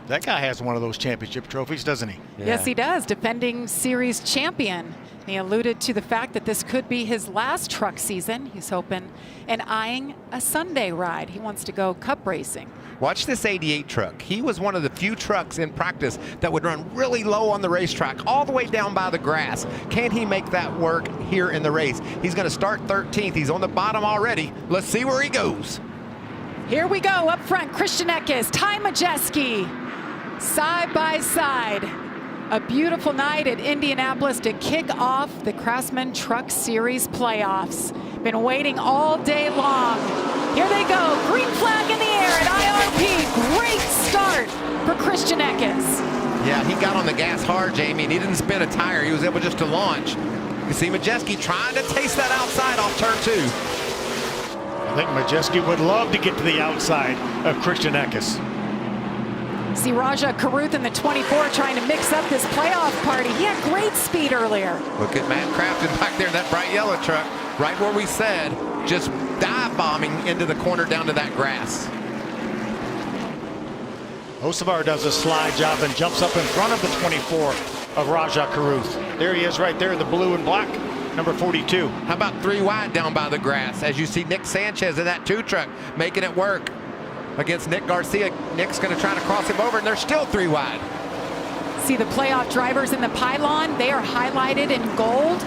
That guy has one of those championship trophies, doesn't he? Yeah. Yes, he does. Defending series champion. He alluded to the fact that this could be his last truck season. He's hoping and eyeing a Sunday ride. He wants to go cup racing. Watch this 88 truck. He was one of the few trucks in practice that would run really low on the racetrack, all the way down by the grass. Can he make that work here in the race? He's going to start 13th. He's on the bottom already. Let's see where he goes. Here we go. Up front, Christian Eckes, Ty Majeski, side by side. A beautiful night at Indianapolis to kick off the Craftsman Truck Series playoffs. Been waiting all day long. Here they go. Green flag in the air at IRP. Great start for Christian Eckes. Yeah, he got on the gas hard, Jamie, and he didn't spin a tire. He was able just to launch. You see Majeski trying to taste that outside off turn 2. I think Majeski would love to get to the outside of Christian Eckes. See Raja Caruth in the 24 trying to mix up this playoff party. He had great speed earlier. Look at Matt Crafton back there in that bright yellow truck, right where we said, just dive bombing into the corner down to that grass. Hocevar does a slide job and jumps up in front of the 24 of Raja Caruth. There he is right there, the blue and black, number 42. How about 3 wide down by the grass? As you see Nick Sanchez in that 2 truck making it work against Nick Garcia. Nick's going to try to cross him over, and they're still 3 wide. See the playoff drivers in the pylon. They are highlighted in gold.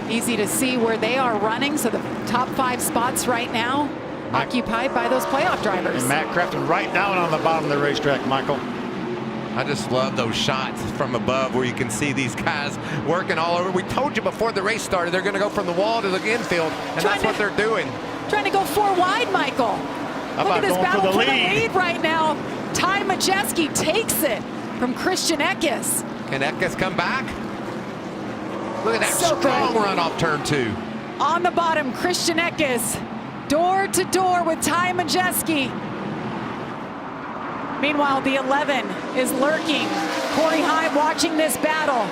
Easy to see where they are running. So the top 5 spots right now occupied by those playoff drivers. And Matt Crafton right down on the bottom of the racetrack, Michael. I just love those shots from above where you can see these guys working all over. We told you before the race started they're going to go from the wall to the infield, and that's what they're doing. Trying to go 4 wide, Michael. Look at this battle for the lead right now. Ty Majeski takes it from Christian Eckes. Can Eckes come back? Look at that So strong good. run off turn 2. On the bottom, Christian Eckes, door to door with Ty Majeski. Meanwhile, the 11 is lurking. Corey Heim watching this battle.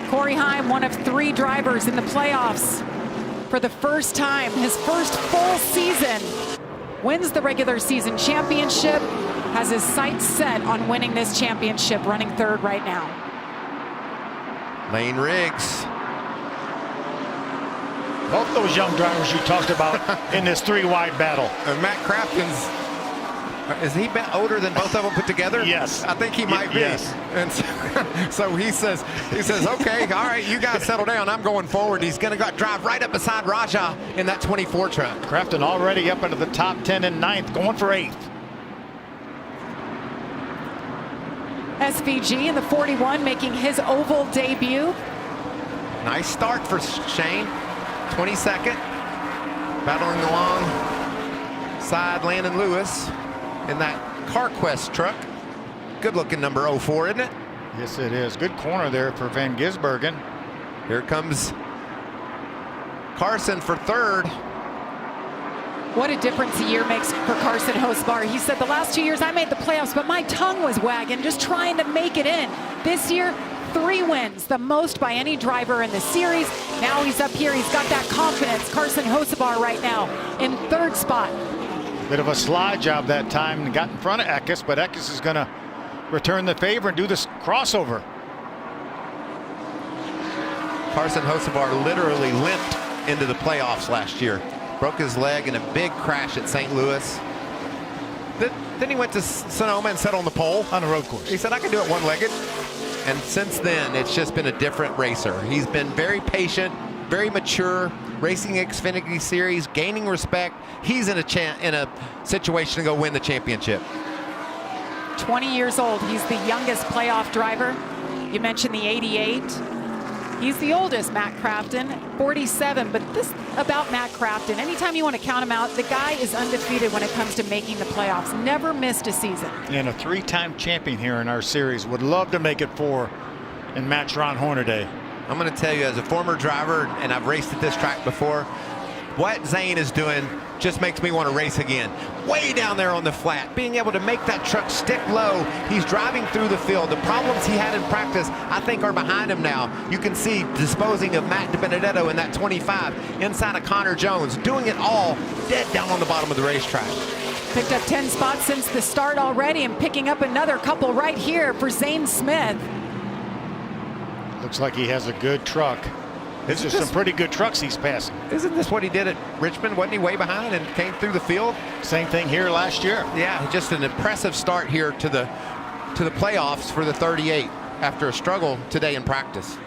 Corey Heim, one of 3 drivers in the playoffs for the first time, his first full season. Wins the regular season championship, has his sights set on winning this championship, running 3rd right now. Lane Riggs. Both those young drivers you talked about in this 3 wide battle. And Matt Crafton's, is he older than both of them put together? Yes. I think he might be. Yes. And so he says, okay, all right, you guys settle down. I'm going forward. He's going to drive right up beside Raja in that 24 truck. Crafton already up into the top 10 and 9th, going for 8th. SVG in the 41 making his oval debut. Nice start for Shane. 22nd. Battling alongside Landon Lewis in that CarQuest truck. Good looking number 04, isn't it? Yes, it is. Good corner there for Van Gisbergen. Here comes Carson for 3rd. What a difference a year makes for Carson Hocevar. He said the last 2 years I made the playoffs, but my tongue was wagging just trying to make it in. This year, 3 wins, the most by any driver in the series. Now he's up here, he's got that confidence. Carson Hocevar right now in 3rd spot. Bit of a slide job that time and got in front of Eckes, but Eckes is going to return the favor and do this crossover. Carson Hocevar literally limped into the playoffs last year. Broke his leg in a big crash at St. Louis. Then he went to Sonoma and sat on the pole. On a road course. He said, I can do it one-legged. And since then, it's just been a different racer. He's been very patient, very mature, racing Xfinity Series, gaining respect. He's in a situation to go win the championship. 20 years old. He's the youngest playoff driver. You mentioned the 88. He's the oldest, Matt Crafton, 47. But this about Matt Crafton, anytime you want to count him out, the guy is undefeated when it comes to making the playoffs. Never missed a season. And a 3-time champion here in our series. Would love to make it 4 and match Ron Hornaday. I'm going to tell you, as a former driver, and I've raced at this track before, what Zane is doing just makes me want to race again. Way down there on the flat, being able to make that truck stick low. He's driving through the field. The problems he had in practice, I think, are behind him now. You can see disposing of Matt DiBenedetto in that 25, inside of Connor Jones, doing it all dead down on the bottom of the racetrack. Picked up 10 spots since the start already and picking up another couple right here for Zane Smith. Looks like he has a good truck. These are some pretty good trucks he's passing. Isn't this what he did at Richmond? Wasn't he way behind and came through the field? Same thing here last year. Yeah, just an impressive start here to the playoffs for the 38 after a struggle today in practice.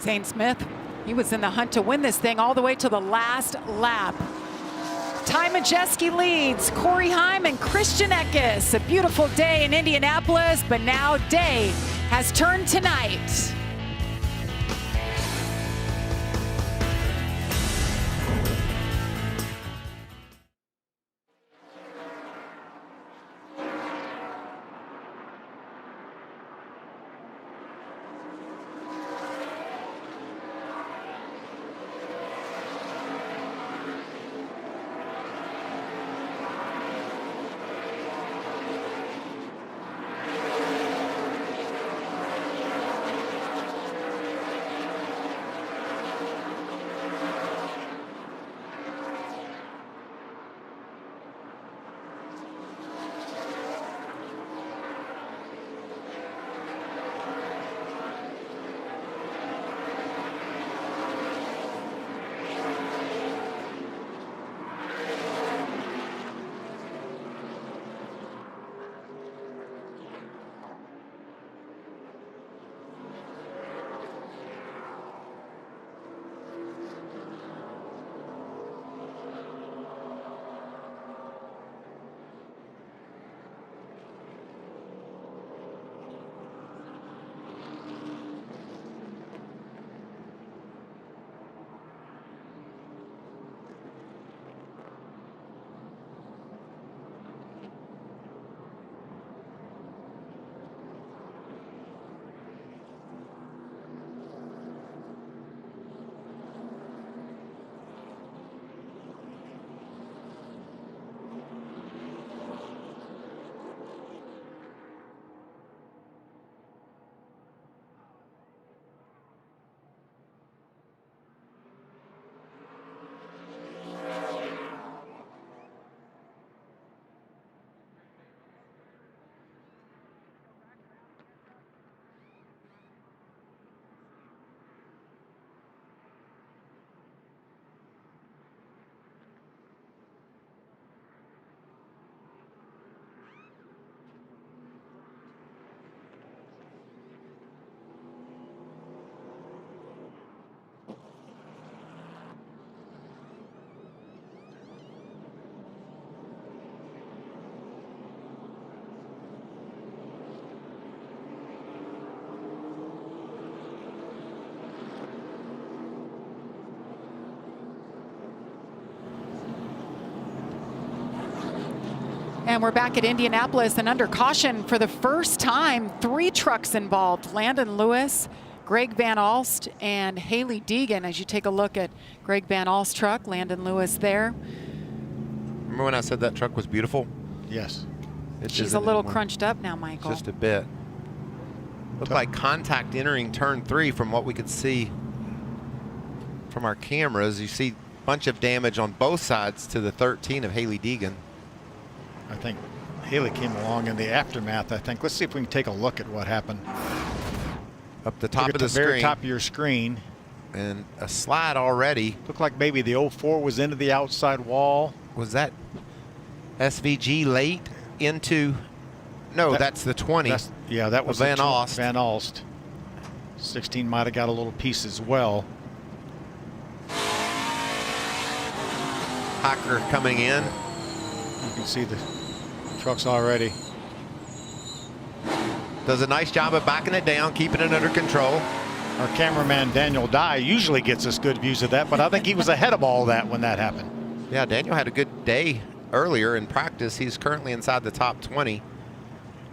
Zane Smith, he was in the hunt to win this thing all the way to the last lap. Ty Majeski leads, Corey Heim and Christian Eckes. A beautiful day in Indianapolis, but now day has turned to night. And we're back at Indianapolis and under caution for the first time, 3 trucks involved. Landon Lewis, Greg Van Alst, and Haley Deegan. As you take a look at Greg Van Alst's truck, Landon Lewis there. Remember when I said that truck was beautiful? Yes. She's a little crunched up now, Michael. Just a bit. Looked like contact entering turn 3 from what we could see from our cameras. You see a bunch of damage on both sides to the 13 of Haley Deegan. I think Haley came along in the aftermath, I think. Let's see if we can take a look at what happened. Up the top of the very screen. top of your screen. And a slide already. Looked like maybe the 04 was into the outside wall. Was that SVG late into? No, that's the 20. Yeah, that was Van Alst. Van Alst. 16 might have got a little piece as well. Hacker coming in. You can see the trucks already. Does a nice job of backing it down, keeping it under control. Our cameraman Daniel Dye usually gets us good views of that, but I think he was ahead of all that when that happened. Yeah, Daniel had a good day earlier in practice. He's currently inside the top 20.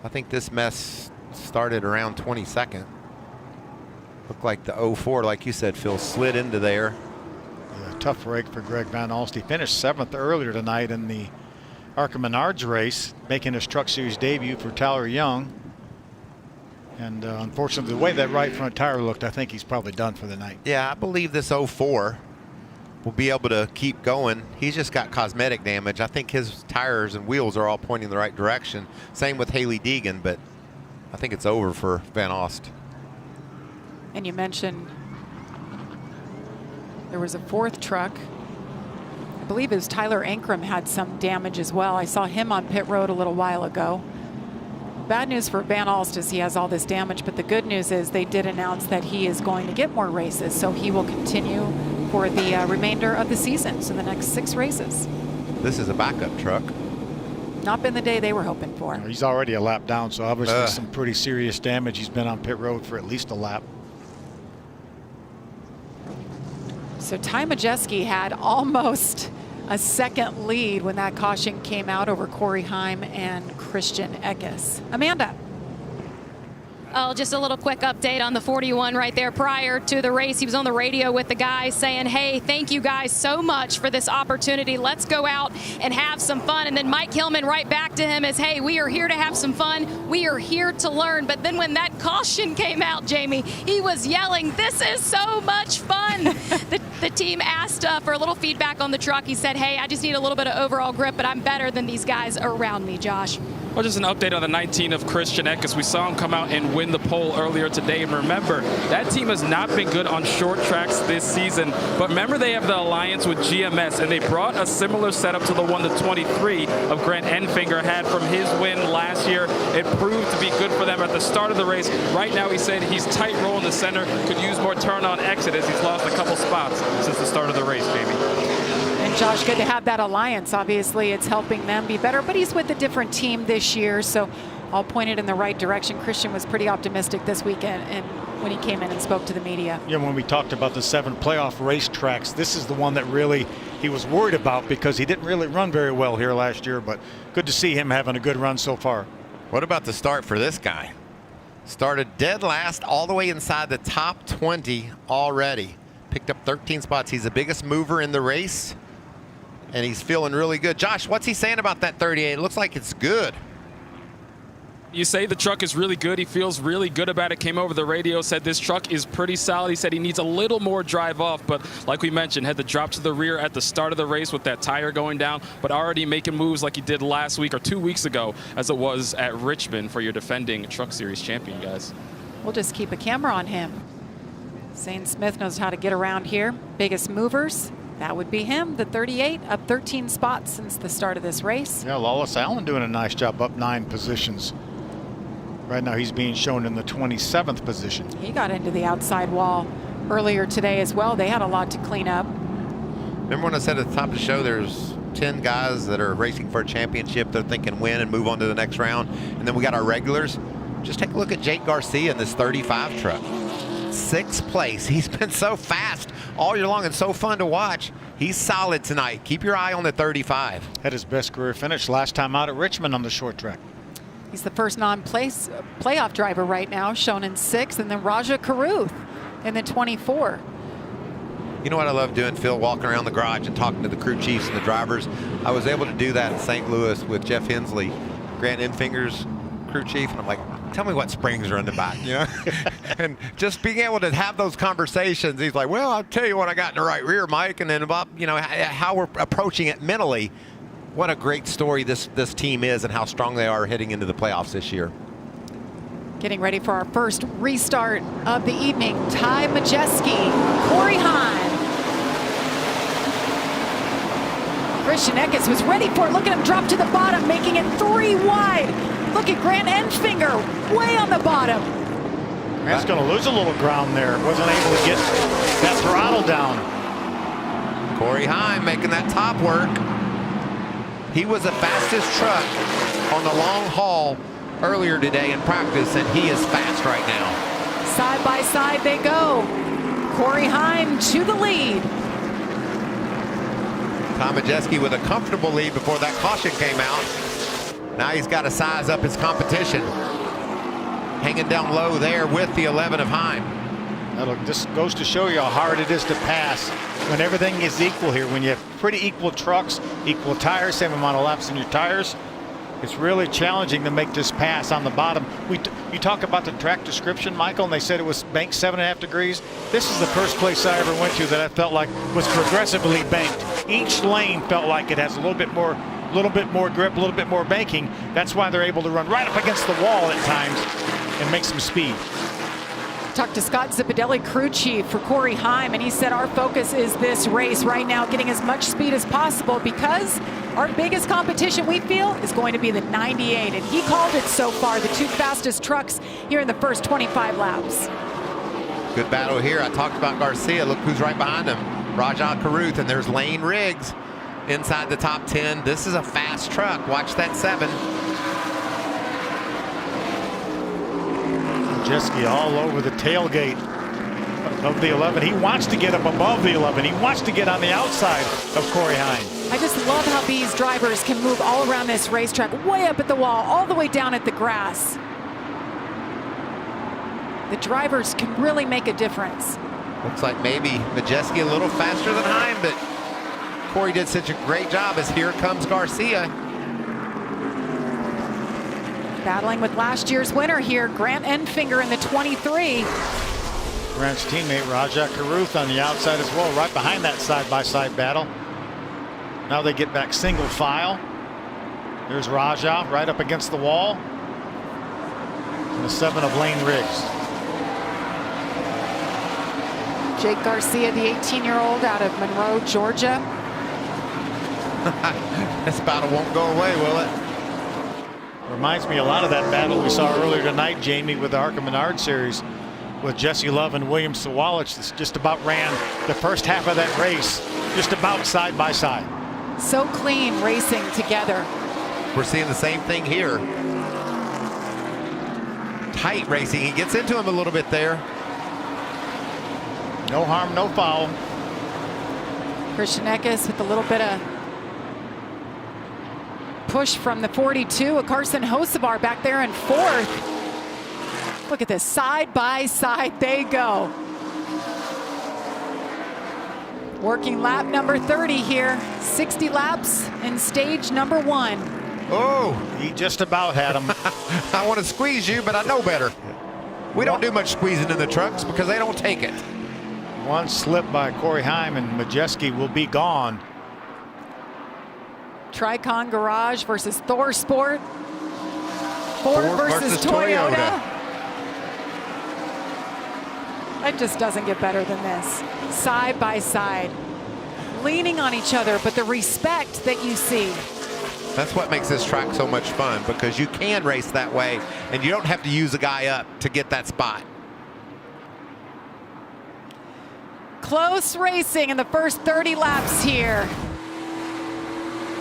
I think this mess started around 22nd. Looked like the 04, like you said, Phil, slid into there. Yeah, tough break for Greg Van Alst. He finished 7th earlier tonight in the ARCA Menards race, making his Truck Series debut for Tyler Young. And unfortunately, the way that right front tire looked, I think he's probably done for the night. Yeah, I believe this 04 will be able to keep going. He's just got cosmetic damage. I think his tires and wheels are all pointing in the right direction. Same with Haley Deegan, but I think it's over for Van Alst. And you mentioned there was a fourth truck. I believe it was Tyler Ankrum had some damage as well. I saw him on pit road a little while ago. Bad news for Van Alst is he has all this damage, but the good news is they did announce that he is going to get more races, so he will continue for the remainder of the season, so the next 6 races. This is a backup truck. Not been the day they were hoping for. He's already a lap down, so obviously some pretty serious damage. He's been on pit road for at least a lap. So Ty Majeski had almost a second lead when that caution came out over Corey Heim and Christian Eckes. Amanda. Oh, just a little quick update on the 41 right there. Prior to the race, he was on the radio with the guys saying, hey, thank you guys so much for this opportunity. Let's go out and have some fun. And then Mike Hillman right back to him as, hey, we are here to have some fun. We are here to learn. But then when that caution came out, Jamie, he was yelling, this is so much fun. The team asked for a little feedback on the truck. He said, hey, I just need a little bit of overall grip, but I'm better than these guys around me, Josh. Well, just an update on the 19 of Christian Eckes. We saw him come out and win the pole earlier today. And remember, that team has not been good on short tracks this season. But remember, they have the alliance with GMS, and they brought a similar setup to the one the 23 of Grant Enfinger had from his win last year. It proved to be good for them at the start of the race. Right now, he said he's tight roll in the center, could use more turn on exit as he's lost a couple spots since the start of the race, Jamie. And Josh, good to have that alliance. Obviously, it's helping them be better, but he's with a different team this year, so all pointed in the right direction. Christian was pretty optimistic this weekend and when he came in and spoke to the media. Yeah, when we talked about the 7 playoff racetracks, this is the one that really he was worried about because he didn't really run very well here last year, but good to see him having a good run so far. What about the start for this guy? Started dead last, all the way inside the top 20 already. Picked up 13 spots. He's the biggest mover in the race, and he's feeling really good. Josh, what's he saying about that 38? It looks like it's good. You say the truck is really good. He feels really good about it. Came over the radio, said this truck is pretty solid. He said he needs a little more drive off, but like we mentioned, had to drop to the rear at the start of the race with that tire going down, but already making moves like he did last week or 2 weeks ago as it was at Richmond for your defending Truck Series champion, guys. We'll just keep a camera on him. Zane Smith knows how to get around here. Biggest movers, that would be him, the 38, up 13 spots since the start of this race. Yeah, Lawless Allen doing a nice job, up 9 positions. Right now he's being shown in the 27th position. He got into the outside wall earlier today as well. They had a lot to clean up. Remember when I said at the top of the show there's 10 guys that are racing for a championship, they're thinking win and move on to the next round, and then we got our regulars? Just take a look at Jake Garcia in this 35 truck. 6th place. He's been so fast all year long and so fun to watch. He's solid tonight. Keep your eye on the 35. Had his best career finish last time out at Richmond on the short track. He's the first non-playoff driver right now, shown in 6th, and then Raja Karuth in the 24. You know what I love doing, Phil? Walking around the garage and talking to the crew chiefs and the drivers. I was able to do that in St. Louis with Jeff Hensley, Grant Enfinger's crew chief, and I'm like, tell me what springs are in the back, you know? And just being able to have those conversations, he's like, well, I'll tell you what I got in the right rear, Mike, and then about, you know, how we're approaching it mentally. What a great story this team is and how strong they are heading into the playoffs this year. Getting ready for our first restart of the evening. Ty Majeski, Corey Heim. Christian Eckes was ready for it. Look at him drop to the bottom, making it 3 wide. Look at Grant Enfinger, way on the bottom. Grant's going to lose a little ground there. Wasn't able to get that throttle down. Corey Heim making that top work. He was the fastest truck on the long haul earlier today in practice, and he is fast right now. Side by side they go. Corey Heim to the lead. Tom Majeski with a comfortable lead before that caution came out. Now he's got to size up his competition. Hanging down low there with the 11 of Heim. This goes to show you how hard it is to pass when everything is equal here. When you have pretty equal trucks, equal tires, same amount of laps in your tires, It's really challenging to make this pass on the bottom. You talk about the track description, Michael, and they said it was banked 7.5 degrees. This is the first place I ever went to that I felt like was progressively banked. Each lane felt like it has a little bit more grip, a little bit more banking. That's why they're able to run right up against the wall at times and make some speed. Talked to Scott Zipadelli, crew chief for Corey Heim, and he said our focus is this race right now, getting as much speed as possible, because our biggest competition, we feel, is going to be the 98. And he called it so far, the 2 fastest trucks here in the first 25 laps. Good battle here. I talked about Garcia. Look who's right behind him. Rajah Caruth, and there's Lane Riggs inside the top 10. This is a fast truck. Watch that 7. Majeski all over the tailgate of the 11. He wants to get up above the 11. He wants to get on the outside of Corey Heim. I just love how these drivers can move all around this racetrack, way up at the wall, all the way down at the grass. The drivers can really make a difference. Looks like maybe Majeski a little faster than Heim, but Corey did such a great job as here comes Garcia. Battling with last year's winner here, Grant Enfinger in the 23. Grant's teammate Rajah Caruth on the outside as well, right behind that side-by-side battle. Now they get back single file. There's Rajah right up against the wall. And the 7 of Lane Riggs. Jake Garcia, the 18-year-old out of Monroe, Georgia. This battle won't go away, will it? Reminds me a lot of that battle we saw earlier tonight, Jamie, with the ARCA Menard series with Jesse Love and William Sawalich. This just about ran the first half of that race just about side by side. So clean racing together. We're seeing the same thing here. Tight racing. He gets into him a little bit there. No harm, no foul. Christian Eckes with a little bit of push from the 42. A Carson Hocevar back there in 4th. Look at this, side by side they go. Working lap number 30 here. 60 laps in stage number 1. Oh, He just about had him. I want to squeeze you, but I know better. We don't do much squeezing in the trucks because they don't take it. One slip by Corey Heim and Majeski will be gone. Tricon Garage versus ThorSport. Ford versus Toyota. That just doesn't get better than this. Side by side, leaning on each other, but the respect that you see. That's what makes this track so much fun, because you can race that way and you don't have to use a guy up to get that spot. Close racing in the first 30 laps here.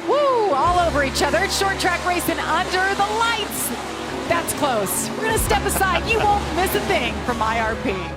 Woo, all over each other. It's short track racing under the lights. That's close. We're gonna step aside. You won't miss a thing from IRP.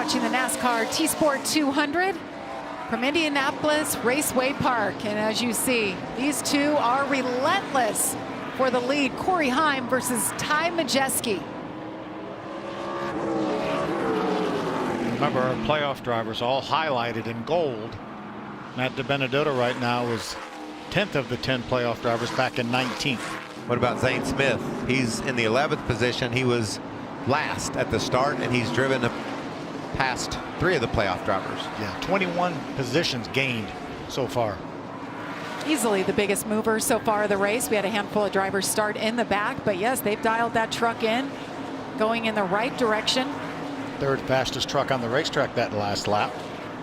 watching the NASCAR TSport 200 from Indianapolis Raceway Park. And as you see, these two are relentless for the lead. Corey Heim versus Ty Majeski. Remember, our playoff drivers all highlighted in gold. Matt DiBenedetto right now is 10th of the 10 playoff drivers back in 19th. What about Zane Smith? He's in the 11th position. He was last at the start, and he's driven past 3 of the playoff drivers. Yeah, 21 positions gained so far. Easily the biggest mover so far of the race. We had a handful of drivers start in the back, but yes, they've dialed that truck in, going in the right direction. Third fastest truck on the racetrack that last lap.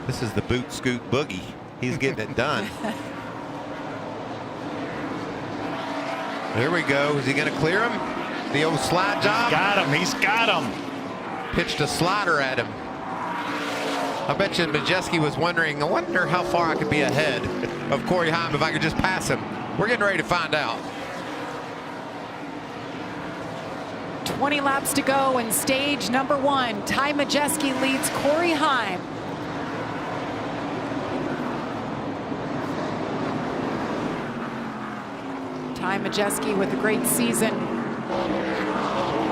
This is the boot scoot boogie. He's getting it done. Here we go. Is he going to clear him? The old slide job. He's got him. Pitched a slider at him. I bet you Majeski was wondering, I wonder how far I could be ahead of Corey Heim if I could just pass him. We're getting ready to find out. 20 laps to go in stage number 1. Ty Majeski leads Corey Heim. Ty Majeski with a great season.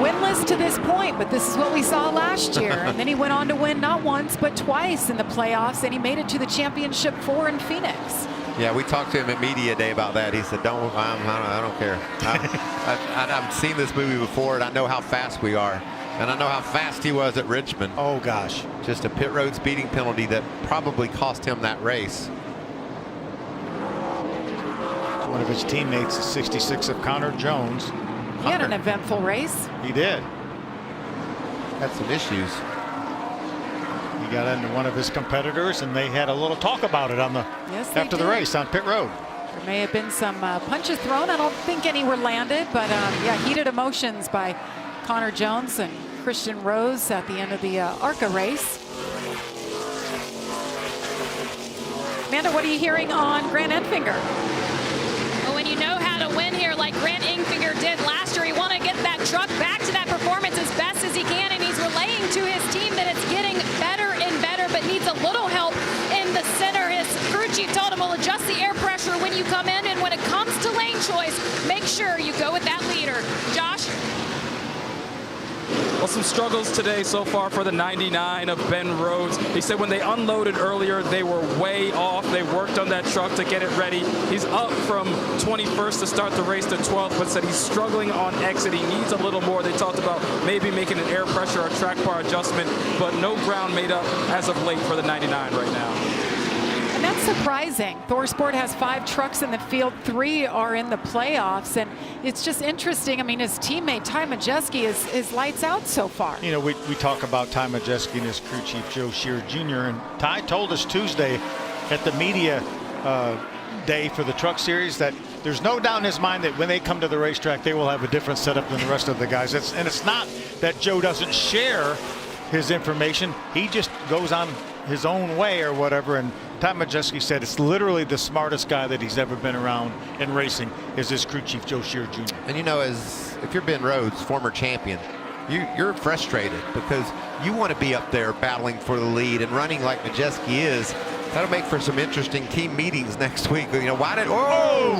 Winless to this point, but this is what we saw last year. And then he went on to win not once, but twice in the playoffs, and he made it to the championship 4 in Phoenix. Yeah, we talked to him at media day about that. He said, I don't care. I've seen this movie before, and I know how fast we are. And I know how fast he was at Richmond. Oh, gosh. Just a pit road speeding penalty that probably cost him that race. One of his teammates is 66 of Connor Jones. He had an eventful race. He did. Had some issues. He got into one of his competitors, and they had a little talk about it on the after the race on pit road. There may have been some punches thrown. I don't think any were landed, but yeah, heated emotions by Connor Jones and Christian Rose at the end of the ARCA race. Amanda, what are you hearing on Grant Enfinger? Well, when you know how to win here like Grant Enfinger did last year, he want to get that truck back to that performance as best as he can, and he's relaying to his team that it's getting better and better, but needs a little help in the center. His crew chief told him, we'll adjust the air pressure when you come in, and when it comes to lane choice, make sure you go with that leader. Josh? Well, some struggles today so far for the 99 of Ben Rhodes. He said when they unloaded earlier, they were way off. They worked on that truck to get it ready. He's up from 21st to start the race to 12th, but said he's struggling on exit. He needs a little more. They talked about maybe making an air pressure or track bar adjustment, but no ground made up as of late for the 99 right now. And that's surprising. ThorSport has 5 trucks in the field, 3 are in the playoffs, and it's just interesting. I mean, his teammate Ty Majeski is lights out so far. You know, we talk about Ty Majeski and his crew chief Joe Shear Jr. and Ty told us Tuesday at the media day for the Truck Series that there's no doubt in his mind that when they come to the racetrack, they will have a different setup than the rest of the guys. And it's not that Joe doesn't share his information. He just goes on his own way or whatever. And Ty Majeski said it's literally the smartest guy that he's ever been around in racing is his crew chief Joe Shear Jr. And you know, if you're Ben Rhodes, former champion, you're frustrated because you want to be up there battling for the lead and running like Majeski is. That'll make for some interesting team meetings next week. You know, why did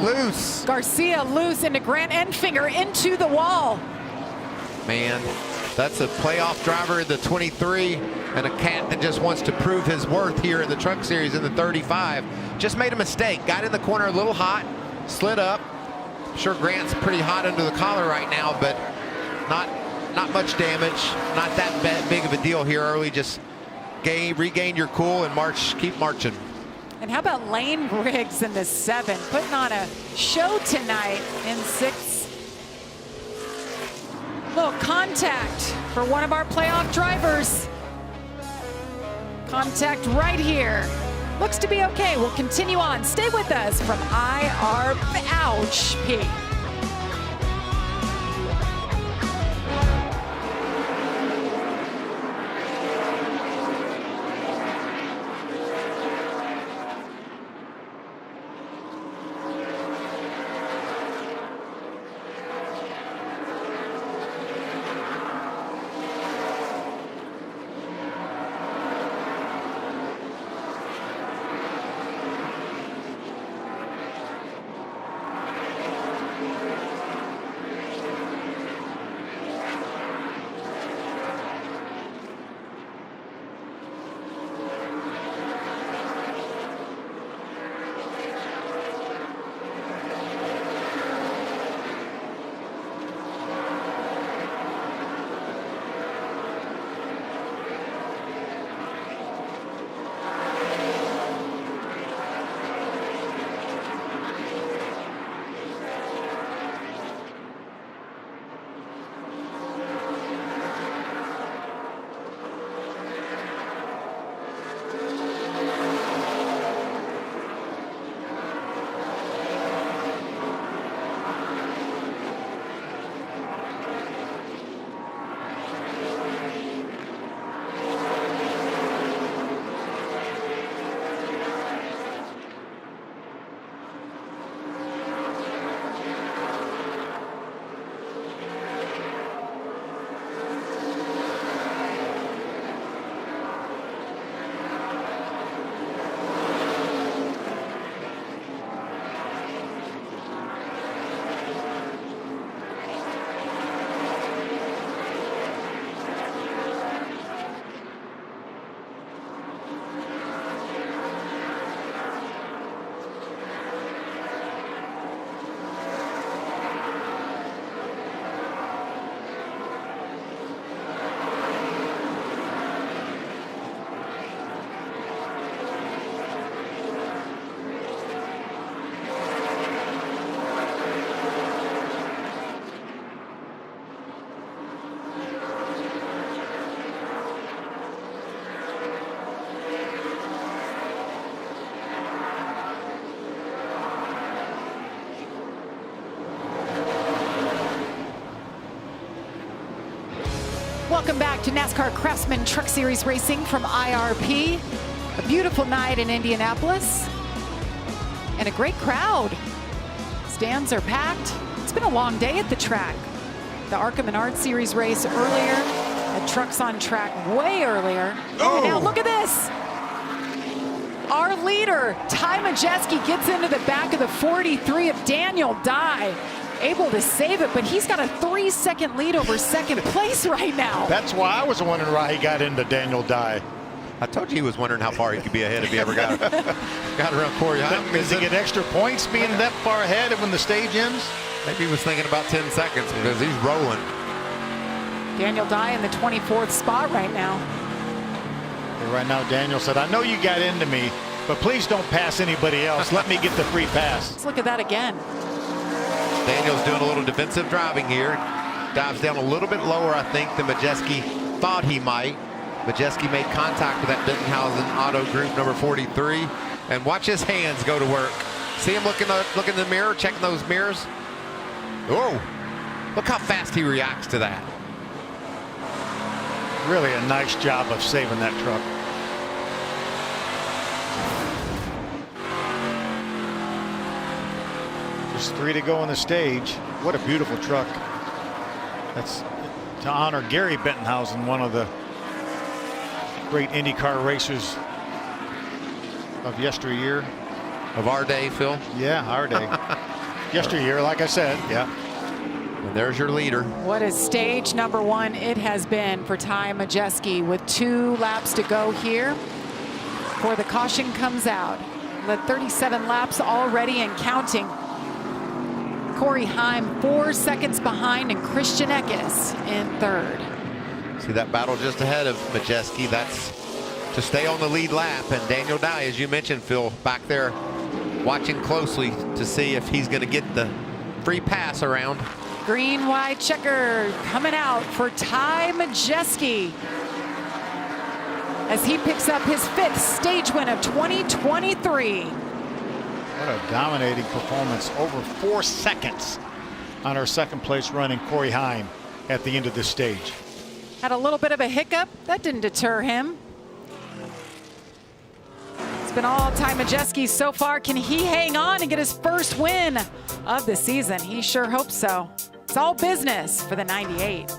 loose? Garcia loose into Grant Enfinger into the wall. Man, that's a playoff driver in the 23 and a cat that just wants to prove his worth here in the Truck Series in the 35. Just made a mistake. Got in the corner a little hot, slid up. I'm sure Grant's pretty hot under the collar right now, but not much damage. Not that big of a deal here early. Just regain your cool and keep marching. And how about Lane Riggs in the 7, putting on a show tonight in 6. Little contact for one of our playoff drivers. Contact right here. Looks to be okay. We'll continue on. Stay with us from IRP. Welcome back to NASCAR Craftsman Truck Series Racing from IRP. A beautiful night in Indianapolis and a great crowd. Stands are packed. It's been a long day at the track. The Arkham and Art Series race earlier, had trucks on track way earlier. Oh. And now look at this. Our leader, Majeski, gets into the back of the 43 of Daniel Dye. Able to save it, but he's got a 3-second lead over second place right now. That's why I was wondering why he got into Daniel Dye. I told you he was wondering how far he could be ahead if he ever got around Corey Heim. Does he get extra points being that far ahead when the stage ends? Maybe he was thinking about 10 seconds because he's rolling. Daniel Dye in the 24th spot right now. And right now, Daniel said, I know you got into me, but please don't pass anybody else. Let me get the free pass. Let's look at that again. Daniel's doing a little defensive driving here. Dives down a little bit lower, I think, than Majeski thought he might. Majeski made contact with that Bittenhausen auto group number 43. And watch his hands go to work. See him looking in the mirror, checking those mirrors. Oh, look how fast he reacts to that. Really a nice job of saving that truck. Just 3 to go on the stage. What a beautiful truck. That's to honor Gary Bittenhausen, one of the great IndyCar racers of yesteryear. Of our day, Phil. Yeah, our day. Yesteryear, like I said, yeah. And there's your leader. What a stage number 1 it has been for Majeski with 2 laps to go here before the caution comes out. Led 37 laps already and counting. Corey Heim 4 seconds behind and Christian Eckes in 3rd. See that battle just ahead of Majeski. That's to stay on the lead lap. And Daniel Dye, as you mentioned, Phil, back there watching closely to see if he's going to get the free pass around. Green, white checker coming out for Majeski as he picks up his 5th stage win of 2023. What a dominating performance. Over 4 seconds on our second place running Corey Heim at the end of this stage. Had a little bit of a hiccup. That didn't deter him. It's been all Majeski so far. Can he hang on and get his first win of the season? He sure hopes so. It's all business for the 98.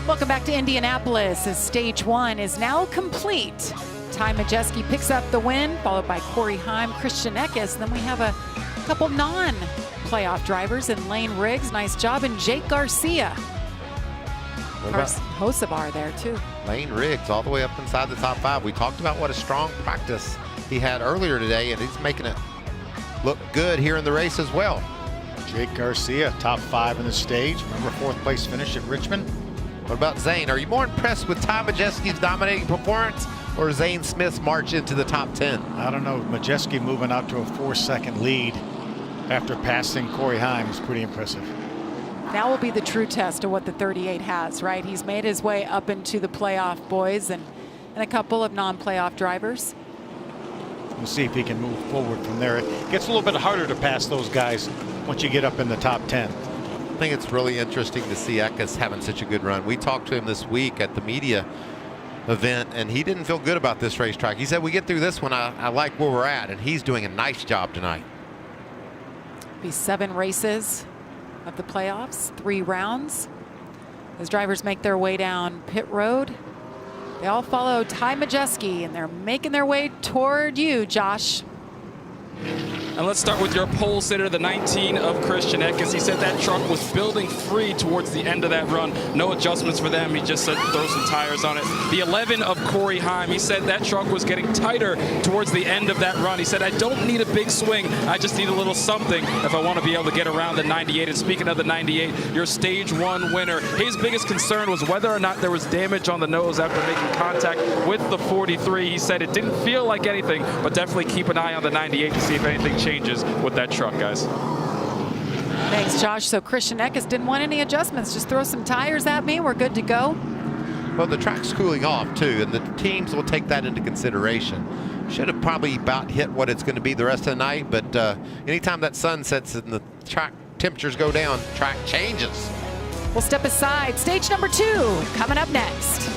Welcome back to Indianapolis as stage 1 is now complete. Ty Majeski picks up the win, followed by Corey Heim, Christian Eckes. Then we have a couple non-playoff drivers in Lane Riggs, nice job, and Jake Garcia. Hocevar there too. Lane Riggs all the way up inside the top 5. We talked about what a strong practice he had earlier today, and he's making it look good here in the race as well. Jake Garcia, top 5 in the stage. Remember, 4th place finish at Richmond. What about Zane? Are you more impressed with Ty Majeski's dominating performance or Zane Smith's march into the top 10? I don't know. Majeski moving out to a 4-second lead after passing Corey Heim is pretty impressive. Now will be the true test of what the 38 has, right? He's made his way up into the playoff boys and a couple of non-playoff drivers. We'll see if he can move forward from there. It gets a little bit harder to pass those guys once you get up in the top 10. I think it's really interesting to see Eckes having such a good run. We talked to him this week at the media event, and he didn't feel good about this racetrack. He said, we get through this one, I like where we're at, and he's doing a nice job tonight. Be 7 races of the playoffs, 3 rounds. As drivers make their way down pit road, they all follow Ty Majeski, and they're making their way toward you, Josh. And let's start with your pole sitter, the 19 of Christian Eckes. He said that truck was building free towards the end of that run. No adjustments for them. He just said throw some tires on it. The 11 of Corey Heim. He said that truck was getting tighter towards the end of that run. He said, I don't need a big swing. I just need a little something if I want to be able to get around the 98. And speaking of the 98, your stage 1 winner. His biggest concern was whether or not there was damage on the nose after making contact with the 43. He said it didn't feel like anything, but definitely keep an eye on the 98 to see if anything changes with that truck, guys. Thanks, Josh. So Christian Eckes didn't want any adjustments. Just throw some tires at me. We're good to go. Well, the track's cooling off too, and the teams will take that into consideration. Should have probably about hit what it's going to be the rest of the night, but anytime that sun sets and the track temperatures go down, track changes. We'll step aside. Stage number 2 coming up next.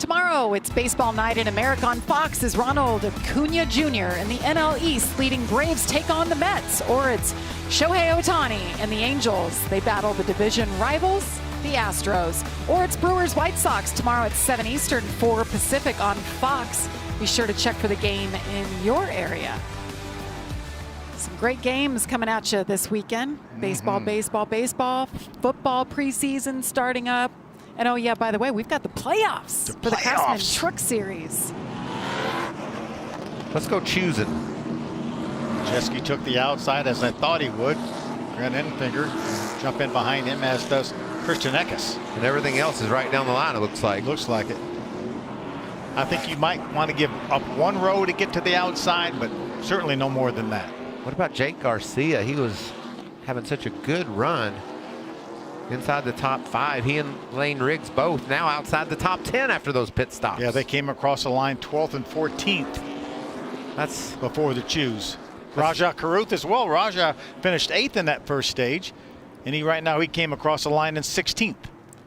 Tomorrow, it's baseball night in America on Fox as Ronald Acuna Jr. and the NL East leading Braves take on the Mets. Or it's Shohei Ohtani and the Angels. They battle the division rivals, the Astros. Or it's Brewers White Sox tomorrow at 7 Eastern, 4 Pacific on Fox. Be sure to check for the game in your area. Some great games coming at you this weekend. Baseball, baseball, baseball. Football preseason starting up. And oh yeah, by the way, we've got the playoffs for the Craftsman Truck Series. Let's go choosing. Majeski took the outside as I thought he would. Grant Enfinger jump in behind him, as does Christian Eckes. And everything else is right down the line, it looks like. Looks like it. I think you might want to give up one row to get to the outside, but certainly no more than that. What about Jake Garcia? He was having such a good run inside the top 5. He and Lane Riggs both now outside the top 10 after those pit stops. Yeah, they came across the line 12th and 14th. That's before the choose. Raja Caruth as well. Raja finished 8th in that first stage, and he came across the line in 16th.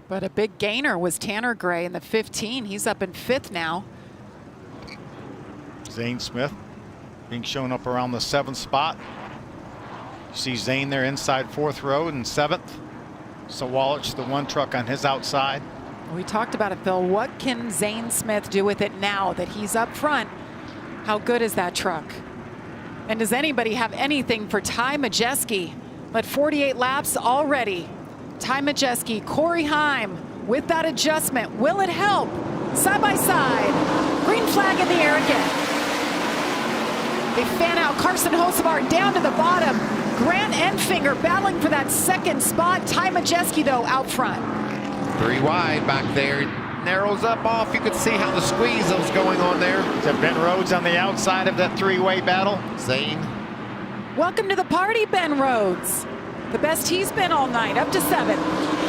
But a big gainer was Tanner Gray in the 15. He's up in 5th now. Zane Smith being shown up around the 7th spot. You see Zane there inside 4th row and 7th. Sawalich, the one truck on his outside. We talked about it, Phil. What can Zane Smith do with it now that he's up front? How good is that truck? And does anybody have anything for Ty Majeski? Led 48 laps already. Ty Majeski, Corey Heim with that adjustment. Will it help? Side by side. Green flag in the air again. They fan out Carson Hocevar down to the bottom. Grant Enfinger battling for that 2nd spot. Ty Majeski, though, out front. 3 wide back there. Narrows up off. You could see how the squeeze was going on there. Is that Ben Rhodes on the outside of that 3-way battle? Zane. Welcome to the party, Ben Rhodes. The best he's been all night, up to 7th.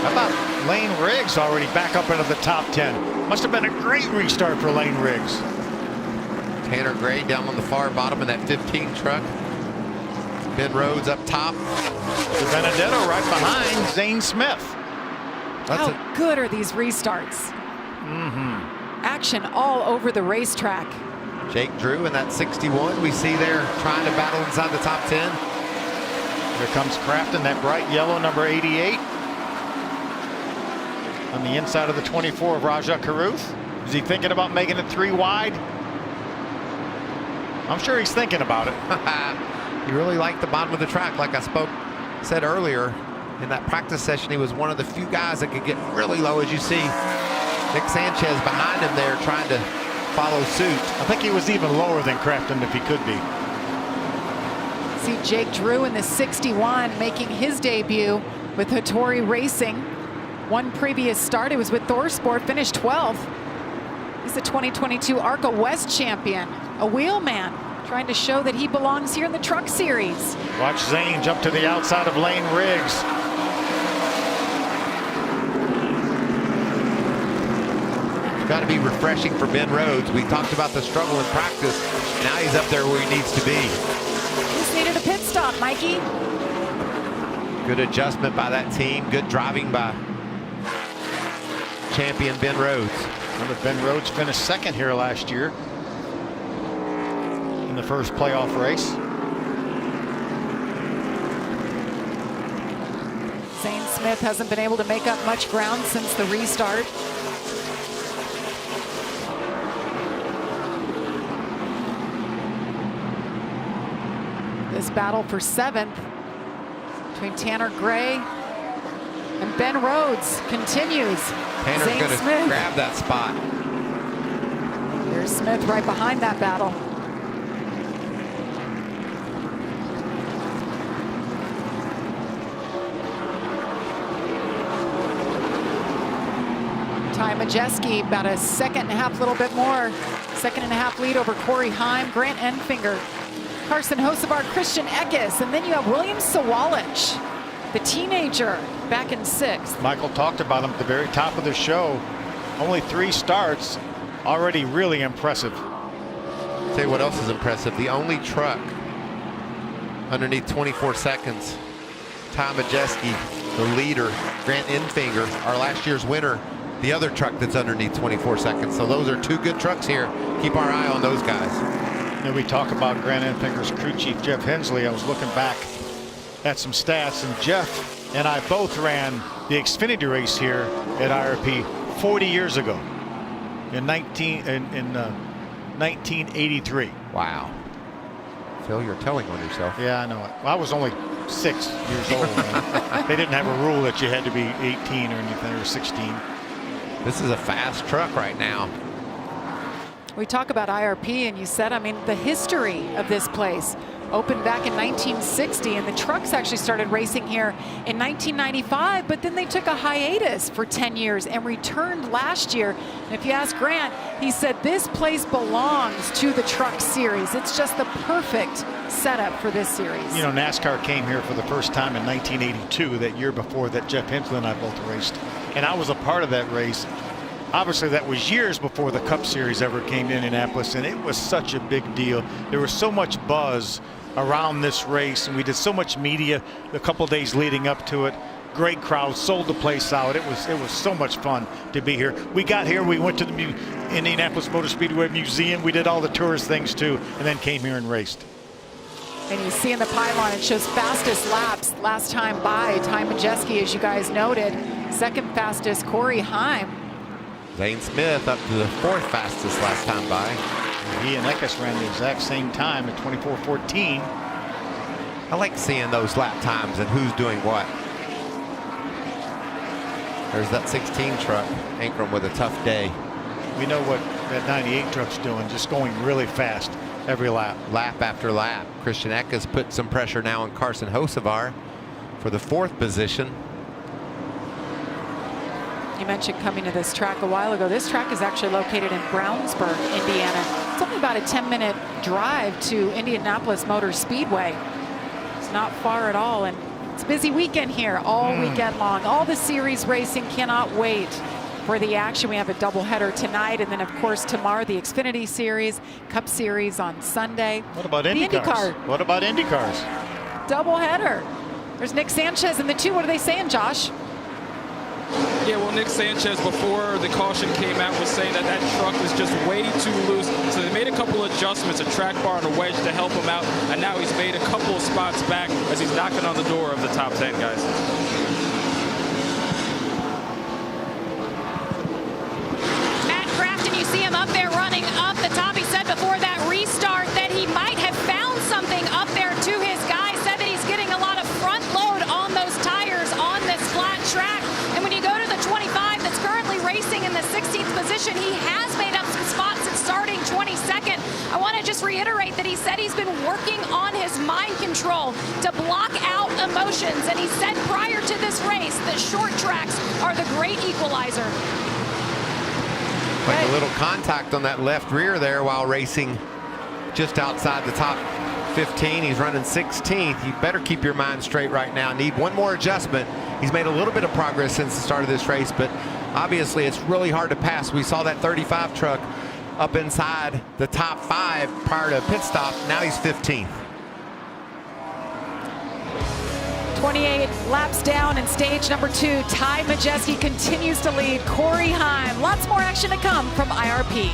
How about Lane Riggs already back up into the top 10? Must have been a great restart for Lane Riggs. Tanner Gray down on the far bottom of that 15 truck. Ben Rhodes up top. Benedetto right behind Zane Smith. How good are these restarts? Action all over the racetrack. Jake Drew in that 61 we see there trying to battle inside the top 10. Here comes Crafton, that bright yellow number 88. On the inside of the 24 of Raja Caruth. Is he thinking about making it 3 wide? I'm sure he's thinking about it. He really liked the bottom of the track, like I said earlier. In that practice session, he was one of the few guys that could get really low, as you see Nick Sanchez behind him there trying to follow suit. I think he was even lower than Crafton if he could be. See Jake Drew in the 61 making his debut with Hattori Racing. One previous start, it was with ThorSport, finished 12th. He's the 2022 ARCA West champion, a wheelman, trying to show that he belongs here in the Truck Series. Watch Zane jump to the outside of Lane Riggs. It's got to be refreshing for Ben Rhodes. We talked about the struggle in practice. Now he's up there where he needs to be. Just needed a pit stop, Mikey. Good adjustment by that team. Good driving by champion Ben Rhodes. Remember, Ben Rhodes finished 2nd here last year in the first playoff race. Zane Smith hasn't been able to make up much ground since the restart. This battle for 7th between Tanner Gray and Ben Rhodes continues. Tanner's going to grab that spot. There's Smith right behind that battle. Ty Majeski about a 2.5, little bit more. 2.5 lead over Corey Heim, Grant Enfinger, Carson Hocevar, Christian Eckes, and then you have William Sawalich, the teenager, back in 6th. Michael talked about him at the very top of the show. Only 3 starts, already really impressive. Tell you what else is impressive. The only truck underneath 24 seconds. Ty Majeski, the leader. Grant Enfinger, our last year's winner, the other truck that's underneath 24 seconds. So those are two good trucks here. Keep our eye on those guys. You know, we talk about Grant Enfinger's crew chief, Jeff Hensley. I was looking back at some stats, and Jeff and I both ran the Xfinity race here at IRP 40 years ago in 1983. Wow. Phil, you're telling on yourself. Yeah, I know it. Well, I was only 6 years old. They didn't have a rule that you had to be 18 or anything, or 16. This is a fast truck right now. We talk about IRP, and you said, I mean, the history of this place opened back in 1960, and the trucks actually started racing here in 1995, but then they took a hiatus for 10 years and returned last year. And if you ask Grant, he said this place belongs to the truck series. It's just the perfect setup for this series. You know, NASCAR came here for the first time in 1982, that year before that Jeff Hensley and I both raced, and I was a part of that race. Obviously, that was years before the Cup Series ever came to Indianapolis, and it was such a big deal. There was so much buzz around this race, and we did so much media a couple days leading up to it. Great crowd, sold the place out. It was so much fun to be here. We got here, we went to the Indianapolis Motor Speedway Museum. We did all the tourist things too, and then came here and raced. And you see in the pylon, it shows fastest laps last time by. Ty Majeski, as you guys noted. Second fastest, Corey Heim. Zane Smith up to the 4th fastest last time by. He and Eckes ran the exact same time at 24:14. I like seeing those lap times and who's doing what. There's that 16 truck, Ankrum, with a tough day. We know what that 98 truck's doing, just going really fast every lap. Lap after lap. Christian Eckes put some pressure now on Carson Hocevar for the 4th position. You mentioned coming to this track a while ago. This track is actually located in Brownsburg, Indiana. It's only about a 10-minute drive to Indianapolis Motor Speedway. It's not far at all, and it's a busy weekend here all weekend long. All the series racing, cannot wait for the action. We have a doubleheader tonight, and then of course tomorrow the Xfinity Series, Cup Series on Sunday. What about IndyCars? What about IndyCars? Doubleheader. There's Nick Sanchez in the 2. What are they saying, Josh? Yeah, well, Nick Sanchez, before the caution came out, was saying that that truck was just way too loose. So they made a couple adjustments, a track bar and a wedge to help him out. And now he's made a couple of spots back as he's knocking on the door of the top 10, guys. Matt Crafton, you see him up there running up the top. He said before that restart that he might have found something up there to his guys. Said that he's getting a lot of front load on those tires on this flat track. And when you go to the 25 that's currently racing in the 16th position, he has made up some spots and starting 22nd. I want to just reiterate that he said he's been working on his mind control to block out emotions. And he said prior to this race that short tracks are the great equalizer. Like a little contact on that left rear there while racing just outside the top 15. He's running 16th. You better keep your mind straight right now. Need one more adjustment. He's made a little bit of progress since the start of this race, but obviously it's really hard to pass. We saw that 35 truck up inside the top 5 prior to pit stop. Now he's 15th. 28 laps down in stage number 2. Ty Majeski continues to lead. Corey Heim. Lots more action to come from IRP.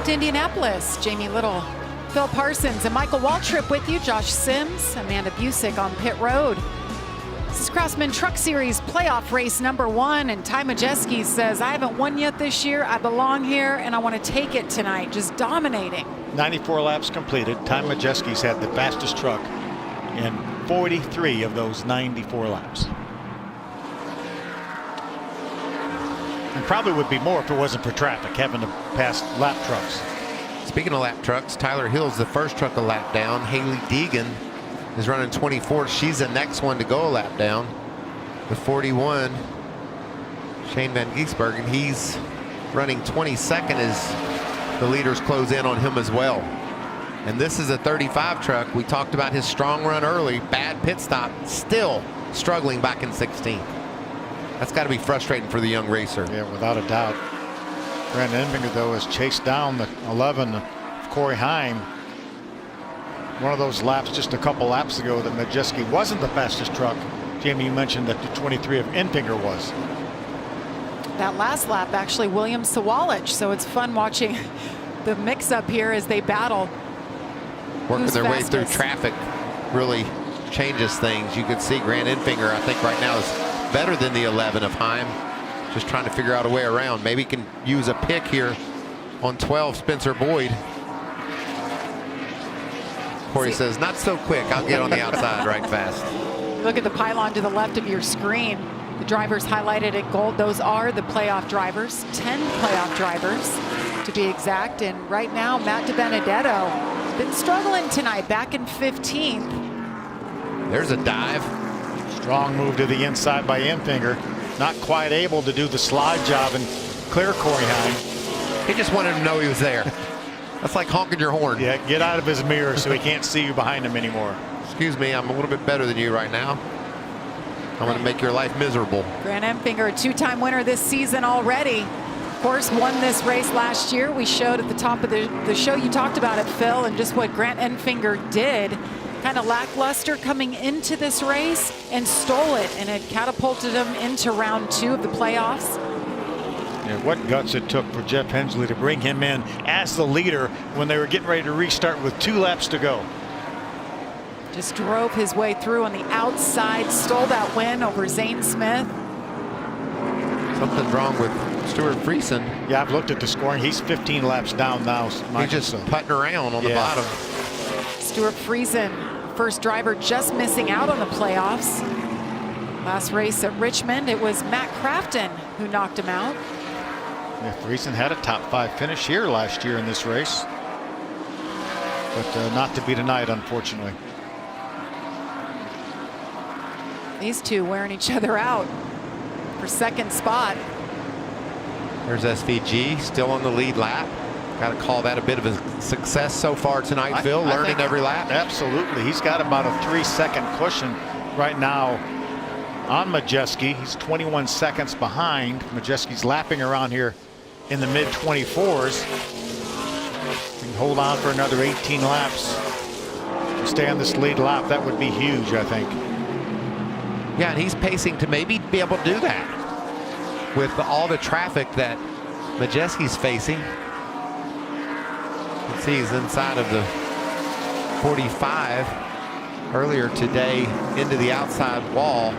to Indianapolis. Jamie Little, Phil Parsons, and Michael Waltrip with you. Josh Sims, Amanda Busick on pit road. This is Craftsman Truck Series playoff race number 1, and Ty Majeski says, I haven't won yet this year. I belong here, and I want to take it tonight. Just dominating. 94 laps completed. Ty Majeski's had the fastest truck in 43 of those 94 laps. And probably would be more if it wasn't for traffic, having to pass lap trucks. Speaking of lap trucks, Tyler Hill's the first truck a lap down. Haley Deegan is running 24. She's the next one to go a lap down. The 41, Shane Van Gisbergen, he's running 22nd as the leaders close in on him as well. And this is a 35 truck. We talked about his strong run early, bad pit stop, still struggling back in 16th. That's got to be frustrating for the young racer. Yeah, without a doubt. Grant Enfinger, though, has chased down the 11 of Corey Heim. One of those laps just a couple laps ago that Majeski wasn't the fastest truck. Jamie, you mentioned that the 23 of Enfinger was. That last lap, actually, William Sawalich. So it's fun watching the mix-up here as they battle. Working their way through traffic really changes things. You can see Grant Enfinger, I think right now, is better than the 11 of Heim. Just trying to figure out a way around. Maybe he can use a pick here on 12, Spencer Boyd. Corey says, not so quick. I'll get on the outside right fast. Look at the pylon to the left of your screen. The drivers highlighted in gold. Those are the playoff drivers, 10 playoff drivers to be exact. And right now, Matt DiBenedetto has been struggling tonight, back in 15th. There's a dive. Strong move to the inside by Enfinger. Not quite able to do the slide job and clear Corey Heim. He just wanted to know he was there. That's like honking your horn. Yeah, get out of his mirror so he can't see you behind him anymore. Excuse me, I'm a little bit better than you right now. I'm going to make your life miserable. Grant Enfinger, a 2-time winner this season already. Of course, won this race last year. We showed at the top of the show, you talked about it, Phil, and just what Grant Enfinger did. Kind of lackluster coming into this race and stole it, and it catapulted him into round 2 of the playoffs. Yeah, what guts it took for Jeff Hensley to bring him in as the leader when they were getting ready to restart with 2 laps to go. Just drove his way through on the outside, stole that win over Zane Smith. Something's wrong with Stuart Friesen. Yeah, I've looked at the scoring. He's 15 laps down now. He's just putting around on the bottom. Stuart Friesen, first driver just missing out on the playoffs. Last race at Richmond, it was Matt Crafton who knocked him out. Yeah, Friesen had a top 5 finish here last year in this race, but not to be tonight, unfortunately. These two wearing each other out for second spot. There's SVG still on the lead lap. Got to call that a bit of a success so far tonight, Phil, learning every lap. Absolutely. He's got about a 3-second cushion right now on Majeski. He's 21 seconds behind. Majeski's lapping around here in the mid 24s. He can hold on for another 18 laps to stay on this lead lap. That would be huge, I think. Yeah, and he's pacing to maybe be able to do that with all the traffic that Majeski's facing. You can see he's inside of the 45 earlier today into the outside wall.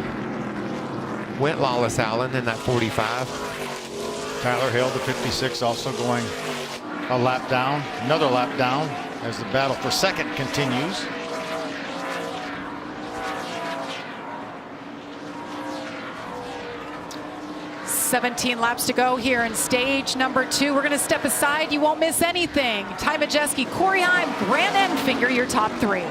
Went Lawless Allen in that 45. Tyler Hill, the 56, also going a lap down, another lap down as the battle for second continues. $17 laps to go here in stage number 2. We're going to step aside. You won't miss anything. Ty Majeski, Corey Heim, Grant Enfinger, your top 3.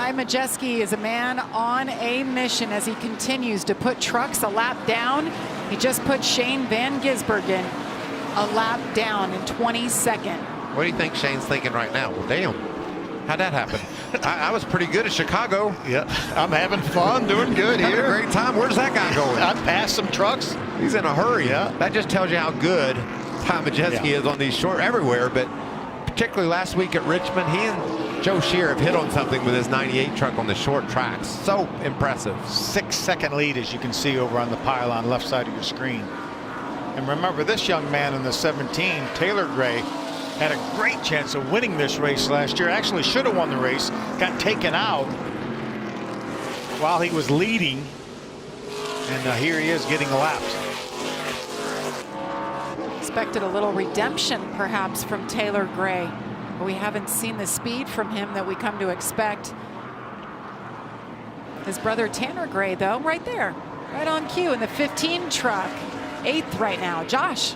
Ty Majeski is a man on a mission as he continues to put trucks a lap down. He just put Shane Van Gisbergen a lap down in 22nd. What do you think Shane's thinking right now? Well, damn, how'd that happen? I was pretty good at Chicago. Yeah, I'm having fun, doing good Having here. a great time. Where's that guy going? I passed some trucks. He's in a hurry. Yeah. That just tells you how good Ty Majeski is on these short everywhere, but particularly last week at Richmond, he and Joe Shear have hit on something with his 98 truck on the short tracks. So impressive. 6-second lead, as you can see over on the pylon left side of your screen. And remember, this young man in the 17, Taylor Gray, had a great chance of winning this race last year. Actually should have won the race, got taken out while he was leading. And here he is getting lapped. Expected a little redemption perhaps from Taylor Gray, but we haven't seen the speed from him that we come to expect. His brother Tanner Gray, though, right there, right on cue in the 15 truck, 8th right now. Josh.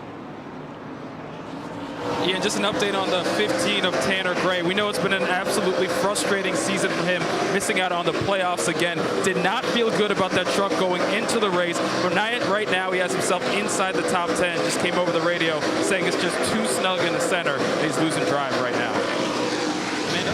Yeah, just an update on the 15 of Tanner Gray. We know it's been an absolutely frustrating season for him, missing out on the playoffs again. Did not feel good about that truck going into the race. But right now, he has himself inside the top 10. Just came over the radio saying it's just too snug in the center. He's losing drive right now. Amanda?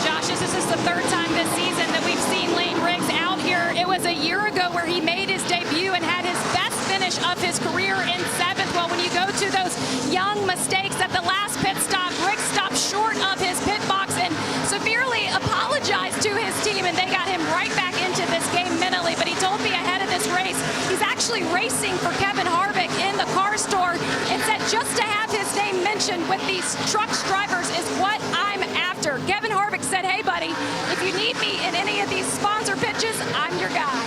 Josh, this is the 3rd time this season that we've seen Lane Riggs out here. It was a year ago where he made his debut and had his best finish of his career in 7th. Well, when you go to those young mistakes at the last pit stop, Riggs stopped short of his pit box and severely apologized to his team, and they got him right back into this game mentally. But he told me ahead of this race, he's actually racing for Kevin Harvick in the car store and said just to have his name mentioned with these trucks drivers is what I'm after. Kevin Harvick said, hey, buddy, if you need me in any of these sponsor pitches, I'm your guy.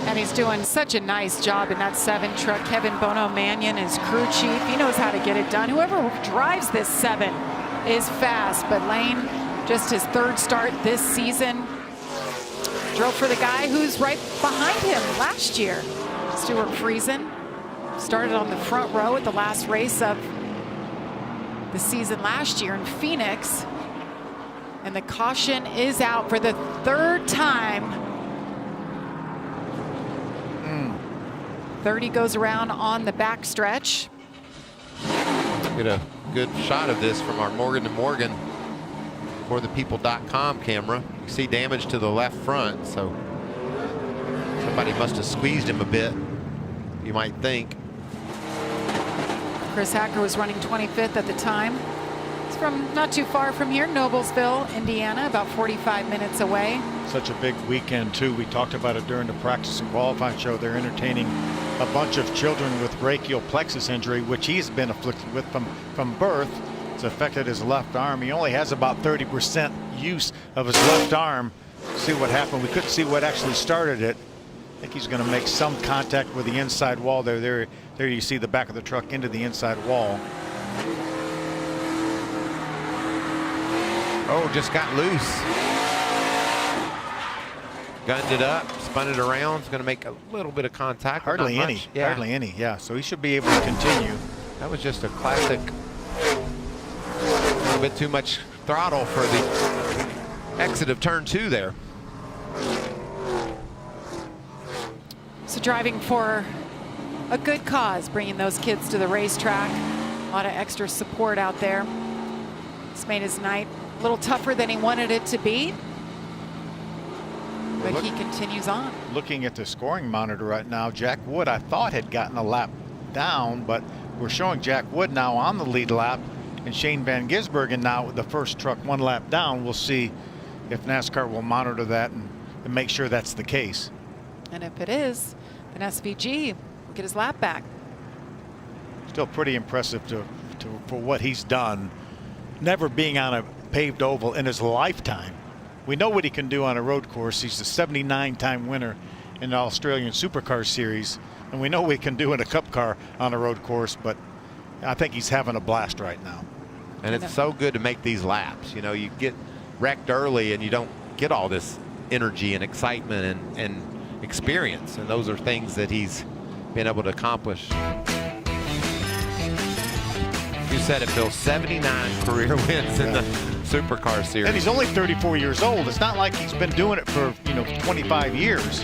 And he's doing such a nice job in that 7 truck. Kevin Bono Mannion is crew chief. He knows how to get it done. Whoever drives this 7 is fast, but Lane, just his 3rd start this season, drove for the guy who's right behind him last year. Stuart Friesen started on the front row at the last race of the season last year in Phoenix. And the caution is out for the 3rd time. 30 goes around on the back stretch. Get a good shot of this from our Morgan & Morgan forthepeople.com camera. You see damage to the left front, so somebody must have squeezed him a bit, you might think. Chris Hacker was running 25th at the time. It's from not too far from here, Noblesville, Indiana, about 45 minutes away. Such a big weekend, too. We talked about it during the practice and qualifying show. They're entertaining a bunch of children with brachial plexus injury, which he's been afflicted with from birth. It's affected his left arm. He only has about 30% use of his left arm. See what happened. We couldn't see what actually started it. I think he's going to make some contact with the inside wall there. There you see the back of the truck into the inside wall. Oh, just got loose. Gunned it up, spun it around. It's going to make a little bit of contact. Hardly any. Yeah. Hardly any. Yeah. So he should be able to continue. That was just a classic. A little bit too much throttle for the exit of turn 2 there. So driving for a good cause, bringing those kids to the racetrack. A lot of extra support out there. It's made his night a little tougher than he wanted it to be. But he continues on. Looking at the scoring monitor right now, Jack Wood, I thought, had gotten a lap down, but we're showing Jack Wood now on the lead lap, and Shane Van Gisbergen now with the first truck 1 lap down. We'll see if NASCAR will monitor that and make sure that's the case. And if it is, then SVG will get his lap back. Still pretty impressive for what he's done, never being on a paved oval in his lifetime. We know what he can do on a road course. He's a 79-time winner in the Australian Supercar Series, and we know what he can do in a Cup car on a road course, but I think he's having a blast right now. And it's so good to make these laps. You know, you get wrecked early and you don't get all this energy and excitement and experience, and those are things that he's been able to accomplish. You said it, Phil. 79 career wins in the Supercar Series. And he's only 34 years old. It's not like he's been doing it for, 25 years.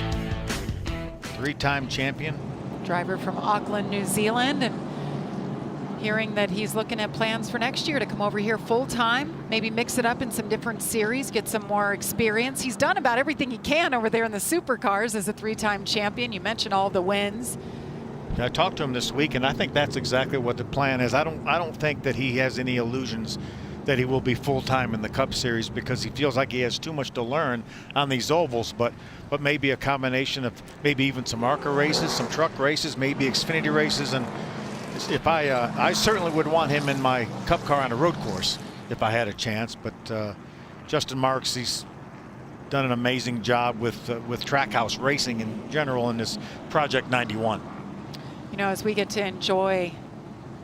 3-time champion. Driver from Auckland, New Zealand, and hearing that he's looking at plans for next year to come over here full-time, maybe mix it up in some different series, get some more experience. He's done about everything he can over there in the supercars as a 3-time champion. You mentioned all the wins. I talked to him this week, and I think that's exactly what the plan is. I don't think that he has any illusions that he will be full-time in the Cup Series, because he feels like he has too much to learn on these ovals, but maybe a combination of maybe even some ARCA races, some truck races, maybe Xfinity races. And if I certainly would want him in my Cup car on a road course if I had a chance. But Justin Marks, he's done an amazing job with Trackhouse racing in general in this Project 91. As we get to enjoy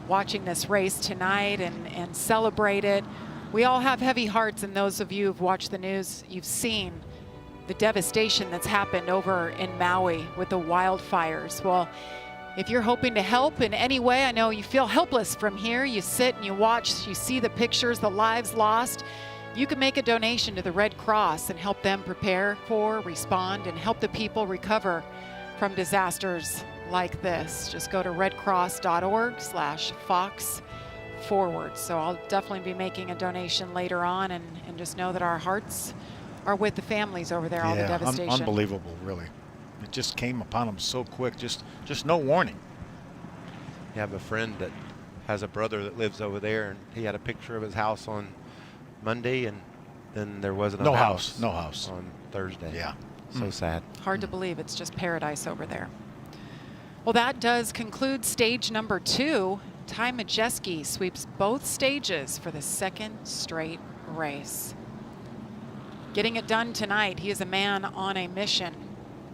watching this race tonight and celebrate it, we all have heavy hearts, and those of you who've watched the news, you've seen the devastation that's happened over in Maui with the wildfires. Well, if you're hoping to help in any way, I know you feel helpless from here. You sit and you watch, you see the pictures, the lives lost. You can make a donation to the Red Cross and help them prepare for, respond, and help the people recover from disasters like this. Just go to redcross.org/Fox/forward. So I'll definitely be making a donation later on, and just know that our hearts are with the families over there, all the devastation. Unbelievable, really. It just came upon them so quick, just no warning. You have a friend that has a brother that lives over there, and he had a picture of his house on Monday, and then there wasn't a house. No house on Thursday. Yeah. So sad. Hard to believe. It's just paradise over there. Well, that does conclude stage number 2. Ty Majeski sweeps both stages for the 2nd straight race. Getting it done tonight. He is a man on a mission.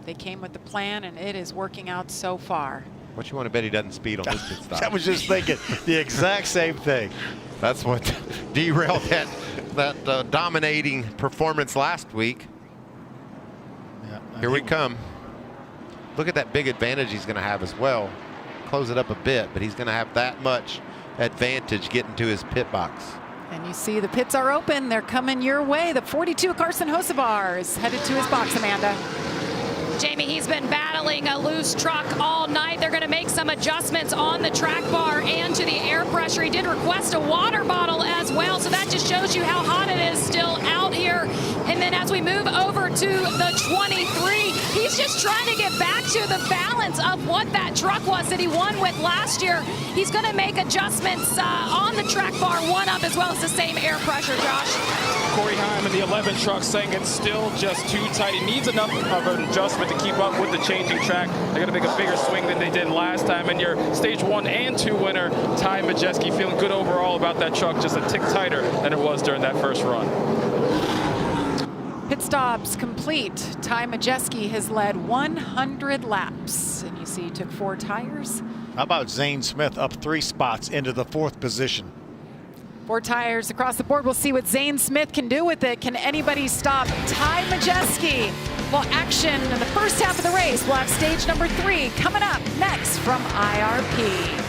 They came with the plan, and it is working out so far. What you want to bet he doesn't speed on this pit stop? I was just thinking the exact same thing. That's what derailed that dominating performance last week. Yeah, Here we come. Look at that big advantage he's going to have as well. Close it up a bit, but he's going to have that much advantage getting to his pit box. And you see the pits are open. They're coming your way. The 42 Carson Hocevar is headed to his box, Amanda. Jamie, he's been battling a loose truck all night. They're going to make some adjustments on the track bar and to the air pressure. He did request a water bottle as well, so that just shows you how hot it is still out here. And then as we move over to the 23, he's just trying to get back to the balance of what that truck was that he won with last year. He's going to make adjustments on the track bar, one up, as well as the same air pressure, Josh. Corey Heim in the 11 truck saying it's still just too tight. He needs enough of an adjustment to keep up with the changing track. They're going to make a bigger swing than they did last time. And your stage 1 and 2 winner, Ty Majeski, feeling good overall about that truck, just a tick tighter than it was during that first run. Pit stops complete. Ty Majeski has led 100 laps. And you see he took 4 tires. How about Zane Smith up 3 spots into the 4th position? 4 tires across the board. We'll see what Zane Smith can do with it. Can anybody stop Ty Majeski? Well, action in the first half of the race. We'll have stage number 3 coming up next from IRP.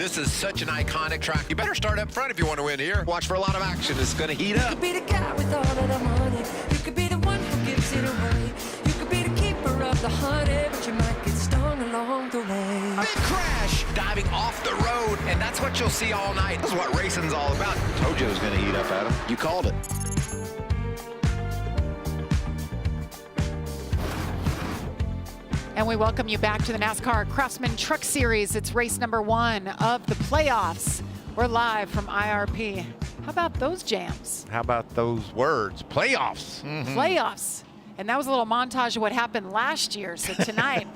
This is such an iconic track. You better start up front if you want to win here. Watch for a lot of action. It's going to heat up. You could be the guy with all of the money. You could be the one who gives it away. You could be the keeper of the honey, but you might get stung along the way. Big crash, diving off the road, and that's what you'll see all night. This is what racing's all about. Told you it was going to heat up, Adam. You called it. And we welcome you back to the NASCAR Craftsman Truck Series. It's race number 1 of the playoffs. We're live from IRP. How about those jams? How about those words? Playoffs. Playoffs. And that was a little montage of what happened last year. So tonight,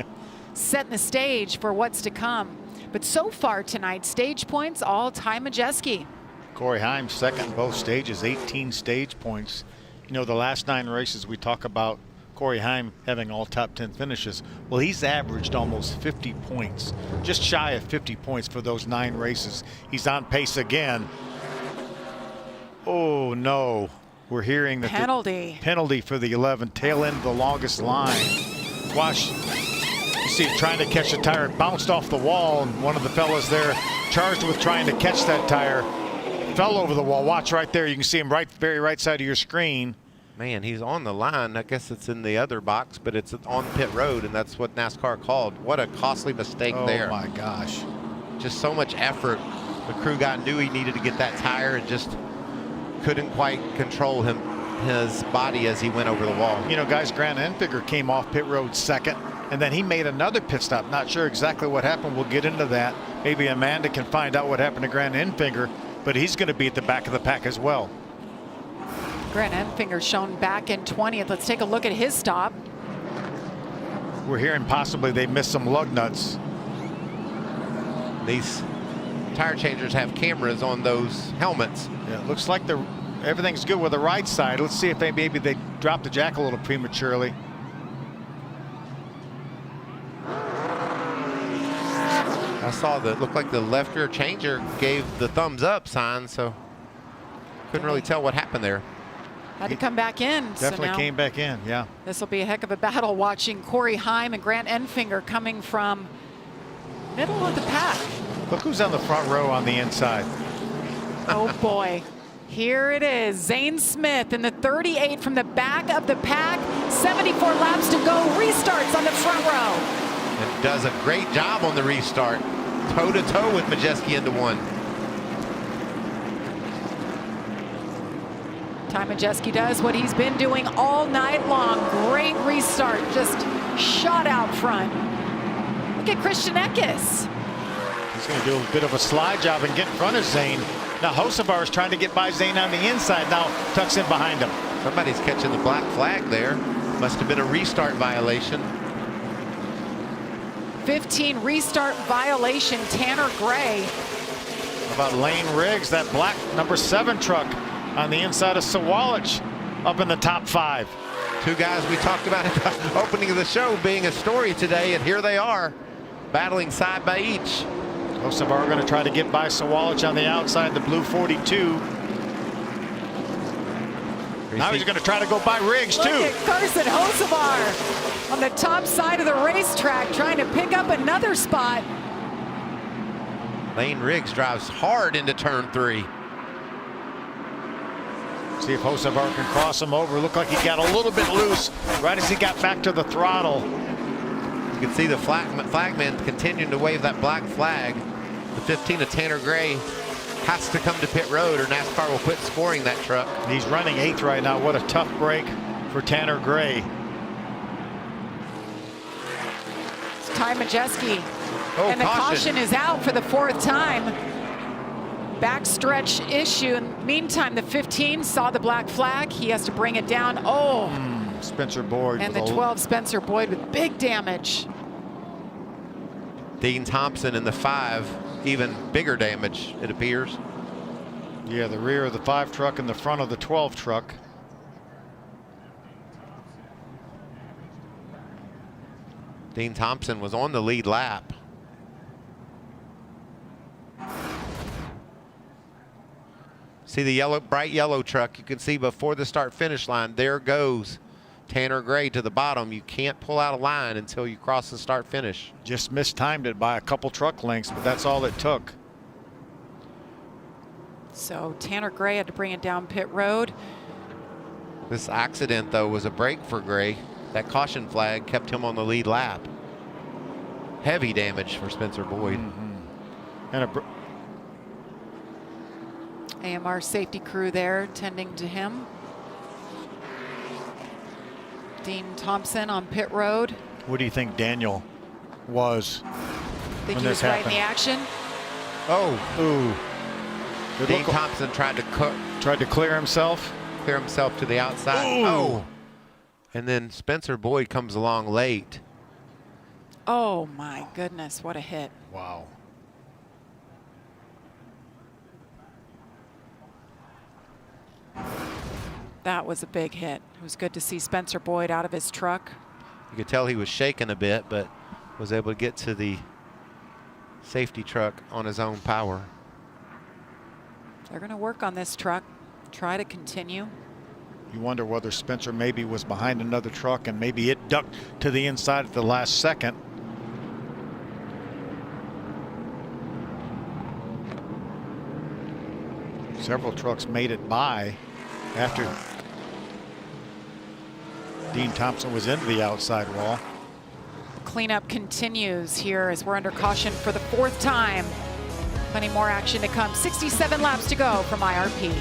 setting the stage for what's to come. But so far tonight, stage points all Ty Majeski. Corey Heim second in both stages, 18 stage points. You know, the last 9 races we talk about Corey Heim having all top 10 finishes. Well, he's averaged almost 50 points, just shy of 50 points for those 9 races. He's on pace again. Oh no, we're hearing that penalty for the 11, tail end of the longest line. Watch, you see it trying to catch the tire, it bounced off the wall, and one of the fellas there charged with trying to catch that tire fell over the wall. Watch right there, you can see him very right side of your screen. Man, he's on the line. I guess it's in the other box, but it's on pit road, and that's what NASCAR called. What a costly mistake there. Oh my gosh. Just so much effort. The crew guy knew he needed to get that tire and just couldn't quite control his body as he went over the wall. You know, guys, Grant Enfinger came off pit road second, and then he made another pit stop. Not sure exactly what happened. We'll get into that. Maybe Amanda can find out what happened to Grant Enfinger, but he's going to be at the back of the pack as well. Grant Enfinger shown back in 20th. Let's take a look at his stop. We're hearing possibly they missed some lug nuts. These tire changers have cameras on those helmets. Yeah, it looks like everything's good with the right side. Let's see if maybe they dropped the jack a little prematurely. I saw that looked like the left rear changer gave the thumbs up sign, so couldn't really tell what happened there. Had to come back in. Definitely came back in, yeah. This will be a heck of a battle watching Corey Heim and Grant Enfinger coming from middle of the pack. Look who's on the front row on the inside. Oh boy. Here it is. Zane Smith in the 38 from the back of the pack. 74 laps to go. Restarts on the front row. And does a great job on the restart. Toe-to-toe with Majeski into one. Ty Majeski does what he's been doing all night long. Great restart, just shot out front. Look at Christian Eckes. He's going to do a bit of a slide job and get in front of Zane. Now Hocevar is trying to get by Zane on the inside. Now tucks in behind him. Somebody's catching the black flag there. Must have been a restart violation. 15 restart violation, Tanner Gray. How about Lane Riggs, that black number 7 truck on the inside of Sawalich up in the top 5. 2 guys we talked about at the opening of the show being a story today, and here they are battling side by each. Hocevar going to try to get by Sawalich on the outside, the blue 42. Now he's going to try to go by Riggs too. Look at Carson Hocevar on the top side of the racetrack trying to pick up another spot. Lane Riggs drives hard into turn 3. See if Hocevar can cross him over. Looked like he got a little bit loose right as he got back to the throttle. You can see the flagman continuing to wave that black flag. The 15 of Tanner Gray has to come to pit road or NASCAR will quit scoring that truck. He's running 8th right now. What a tough break for Tanner Gray. It's Ty Majeski. Oh, and the caution is out for the 4th time. Backstretch issue. In the meantime, the 15 saw the black flag. He has to bring it down. Oh. Spencer Boyd. And the 12 Spencer Boyd with big damage. Dean Thompson in the 5, even bigger damage, it appears. Yeah, the rear of the 5 truck and the front of the 12 truck. Dean Thompson was on the lead lap. See the yellow, bright yellow truck you can see before the start finish line. There goes Tanner Gray to the bottom. You can't pull out a line until you cross the start finish. Just mistimed it by a couple truck lengths, but that's all it took. So Tanner Gray had to bring it down pit road. This accident, though, was a break for Gray. That caution flag kept him on the lead lap. Heavy damage for Spencer Boyd. And AMR safety crew there tending to him. Dean Thompson on pit road. what do you think Daniel was Think when he this was right happened? in the action. Oh, It Dean looked like- Thompson tried tried to clear himself. clear himself to the outside. Ooh. Oh, and then Spencer Boyd comes along late. Oh my goodness, what a hit. Wow. That was a big hit. It was good to see Spencer Boyd out of his truck. You could tell he was shaking a bit, but was able to get to the safety truck on his own power. They're going to work on this truck, try to continue. You wonder whether Spencer maybe was behind another truck and maybe it ducked to the inside at the last second. Several trucks made it by after Dean Thompson was into the outside wall. Cleanup continues here as we're under caution for the 4th time. Plenty more action to come. 67 laps to go from IRP.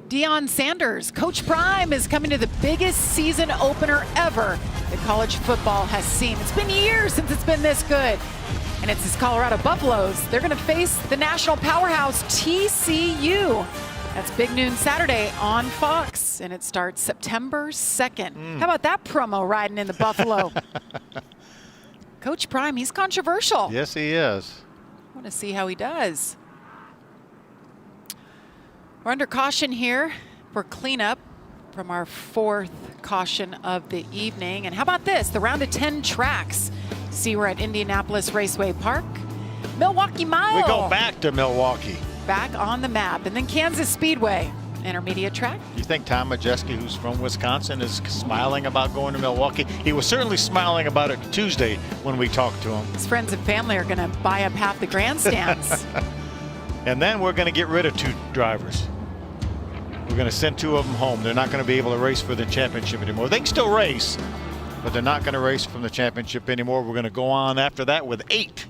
Deion Sanders, Coach Prime is coming to the biggest season opener ever that college football has seen. It's been years since it's been this good. And it's his Colorado Buffaloes. They're going to face the national powerhouse TCU. That's Big Noon Saturday on Fox, and it starts September 2nd. How about that promo riding in the Buffalo? Coach Prime, he's controversial. Yes, he is. I want to see how he does. We're under caution here for cleanup from our 4th caution of the evening. And how about this? The round of 10 tracks. See, we're at Indianapolis Raceway Park. Milwaukee Mile. We go back to Milwaukee. Back on the map. And then Kansas Speedway. intermediate track. You think Tom Majeski, who's from Wisconsin, is smiling about going to Milwaukee? He was certainly smiling about it Tuesday when we talked to him. His friends and family are going to buy up half the grandstands. And then we're going to get rid of 2 drivers. We're going to send 2 of them home. They're not going to be able to race for the championship anymore. They can still race, but they're not going to race from the championship anymore. We're going to go on after that with 8.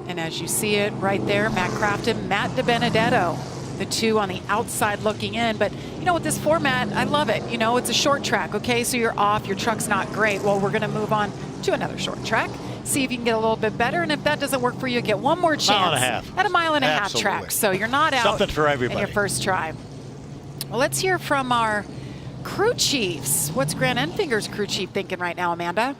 And as you see it right there, Matt Crafton, Matt DiBenedetto, the 2 on the outside looking in. But you know, with this format, I love it. You know, it's a short track, okay? So you're off, your truck's not great. Well, we're going to move on to another short track, see if you can get a little bit better. And if that doesn't work for you, get one more chance. Mile and a half. At a mile and a half Absolutely. track. So you're not out Something for everybody. in your first try. Well, let's hear from our crew chiefs. What's Grant Enfinger's crew chief thinking right now, Amanda?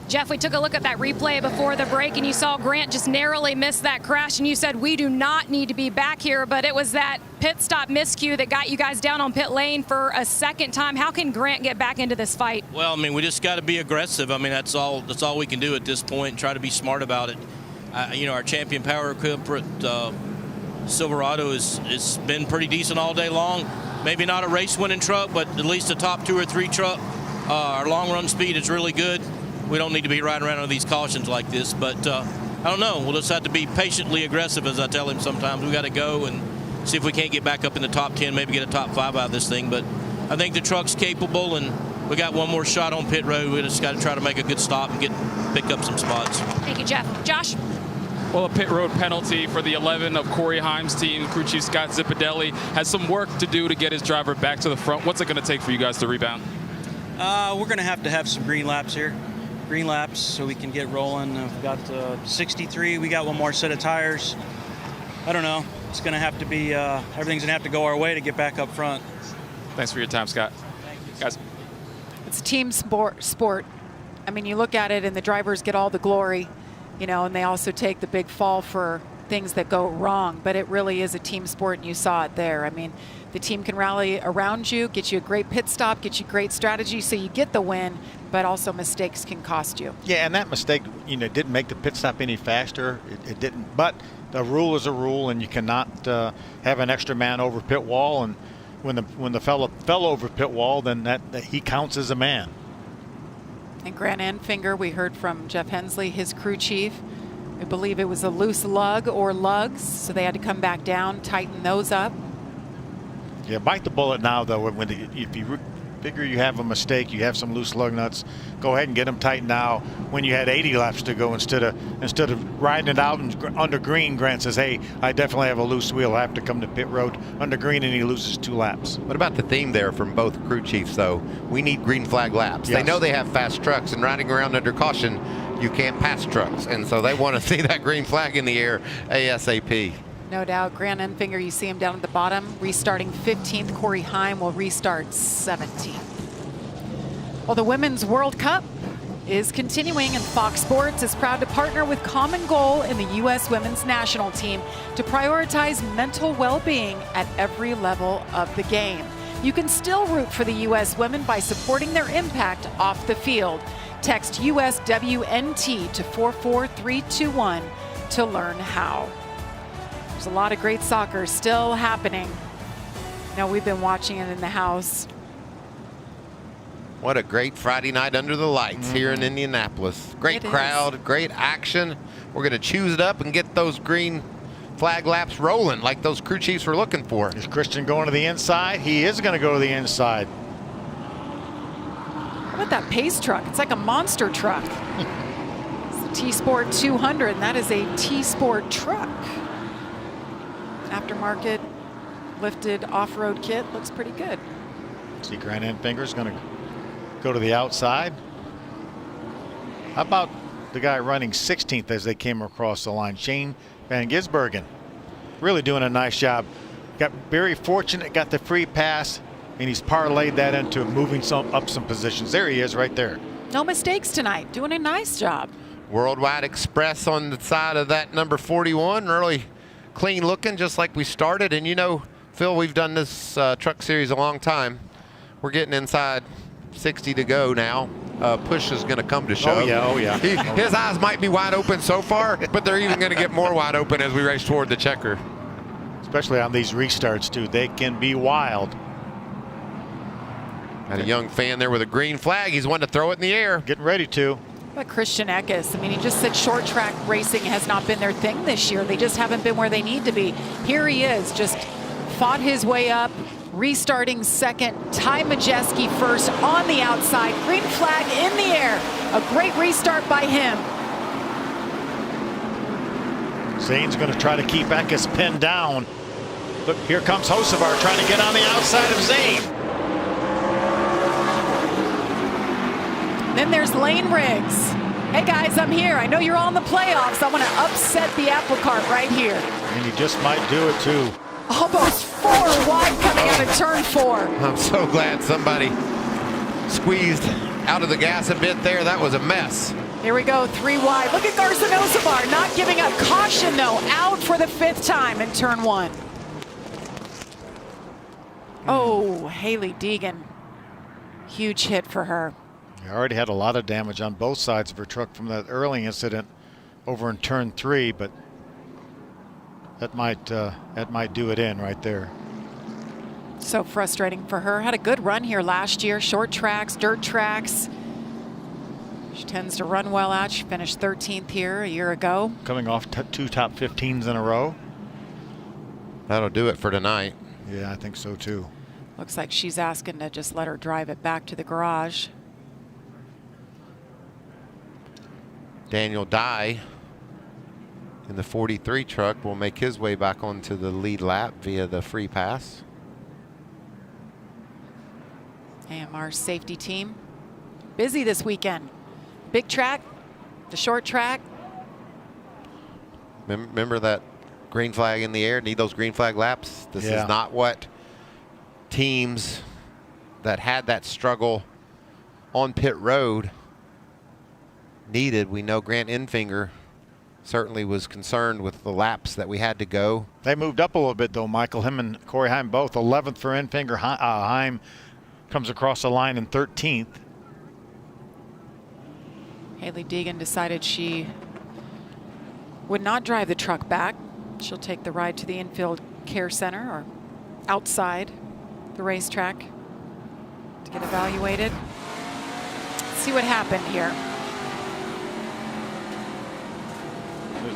Jeff, we took a look at that replay before the break, and you saw Grant just narrowly miss that crash, and you said we do not need to be back here, but it was that pit stop miscue that got you guys down on pit lane for a second time. How can Grant get back into this fight? Well, I mean, we just got to be aggressive. I mean, that's all we can do at this point, and try to be smart about it. You know, our champion power equipped Silverado has been pretty decent all day long. Maybe not a race-winning truck, but at least a top 2 or 3 truck. Our long-run speed is really good. We don't need to be riding around on these cautions like this, but I don't know. We'll just have to be patiently aggressive, as I tell him sometimes. We got to go and see if we can't get back up in the top 10, maybe get a top 5 out of this thing. But I think the truck's capable, and we got one more shot on pit road. We just got to try to make a good stop and pick up some spots. Thank you, Jeff. Josh? Well, a pit road penalty for the 11 of Corey Heim's team. Crew chief Scott Zipadelli has some work to do to get his driver back to the front. What's it going to take for you guys to rebound? We're going to have some green laps here. Green laps so we can get rolling. We've got 63. We got one more set of tires. I don't know. It's going to have to be, everything's going to have to go our way to get back up front. Thanks for your time, Scott. Thank you. Guys. It's a team sport. I mean, you look at it and the drivers get all the glory, you know, and they also take the big fall for things that go wrong, but it really is a team sport, and you saw it there. I mean, the team can rally around you, get you a great pit stop, get you great strategy, so you get the win, but also mistakes can cost you. Yeah, and that mistake, you know, didn't make the pit stop any faster. It didn't, but the rule is a rule, and you cannot have an extra man over pit wall, and when the fellow fell over pit wall, then that he counts as a man. And Grant Enfinger, we heard from Jeff Hensley, his crew chief. I believe it was a loose lug or lugs, so they had to come back down, tighten those up. Yeah, bite the bullet now, though. If you figure you have a mistake, you have some loose lug nuts, go ahead and get them tight now when you had 80 laps to go instead of riding it out and under green. Grant says, hey, I definitely have a loose wheel. I have to come to pit road under green, and he loses 2 laps. What about the theme there from both crew chiefs, though? We need green flag laps. Yes. They know they have fast trucks, and riding around under caution, you can't pass trucks. And so they want to see that green flag in the air ASAP. No doubt. Grant Enfinger, you see him down at the bottom, restarting 15th. Corey Heim will restart 17th. Well, the Women's World Cup is continuing, and Fox Sports is proud to partner with Common Goal in the U.S. Women's National Team to prioritize mental well-being at every level of the game. You can still root for the U.S. women by supporting their impact off the field. Text USWNT to 44321 to learn how. There's a lot of great soccer still happening. Now, we've been watching it in the house. What a great Friday night under the lights here in Indianapolis. Great crowd, great action. We're going to choose it up and get those green flag laps rolling like those crew chiefs were looking for. Is Christian going to the inside? He is going to go to the inside. How about that pace truck? It's like a monster truck. It's the TSport 200, and that is a TSport truck. Aftermarket lifted off-road kit. Looks pretty good. See, Grant Enfinger's going to go to the outside. How about the guy running 16th as they came across the line, Shane Van Gisbergen? Really doing a nice job. Got very fortunate, got the free pass, and he's parlayed that into moving up some positions. There he is right there. No mistakes tonight. Doing a nice job. Worldwide Express on the side of that number 41. Really clean looking, just like we started. And you know, Phil, we've done this truck series a long time. We're getting inside 60 to go now. Push is going to come to show. Oh yeah. His eyes might be wide open so far, but they're even going to get more wide open as we race toward the checker. Especially on these restarts, too. They can be wild. Got a young fan there with a green flag. He's wanting to throw it in the air. Getting ready to. But Christian Eckes, I mean, he just said short track racing has not been their thing this year. They just haven't been where they need to be. Here he is, just fought his way up, restarting second. Ty Majeski first on the outside. Green flag in the air. A great restart by him. Zane's going to try to keep Eckes pinned down. Look, here comes Hocevar trying to get on the outside of Zane. Then there's Lane Riggs. Hey guys, I'm here. I know you're all in the playoffs. I want to upset the apple cart right here. And he just might do it too. Almost 4 wide coming out of turn 4. I'm so glad somebody squeezed out of the gas a bit there. That was a mess. Here we go, 3 wide. Look at Garson Hocevar not giving up. Caution though, out for the 5th time in turn 1. Oh, Haley Deegan. Huge hit for her. He already had a lot of damage on both sides of her truck from that early incident over in turn 3, but that might do it in right there. So frustrating for her. Had a good run here last year. Short tracks, dirt tracks. She tends to run well out. She finished 13th here a year ago. Coming off 2 top 15s in a row. That'll do it for tonight. Yeah, I think so too. Looks like she's asking to just let her drive it back to the garage. Daniel Dye in the 43 truck will make his way back onto the lead lap via the free pass. AMR's safety team busy this weekend. Big track, the short track. Remember that green flag in the air? Need those green flag laps? This Yeah. is not what teams that had that struggle on pit road needed. We know Grant Enfinger certainly was concerned with the laps that we had to go. They moved up a little bit though, Michael. Him and Corey Heim both. 11th for Enfinger. Heim comes across the line in 13th. Haley Deegan decided she would not drive the truck back. She'll take the ride to the infield care center or outside the racetrack to get evaluated. Let's see what happened here.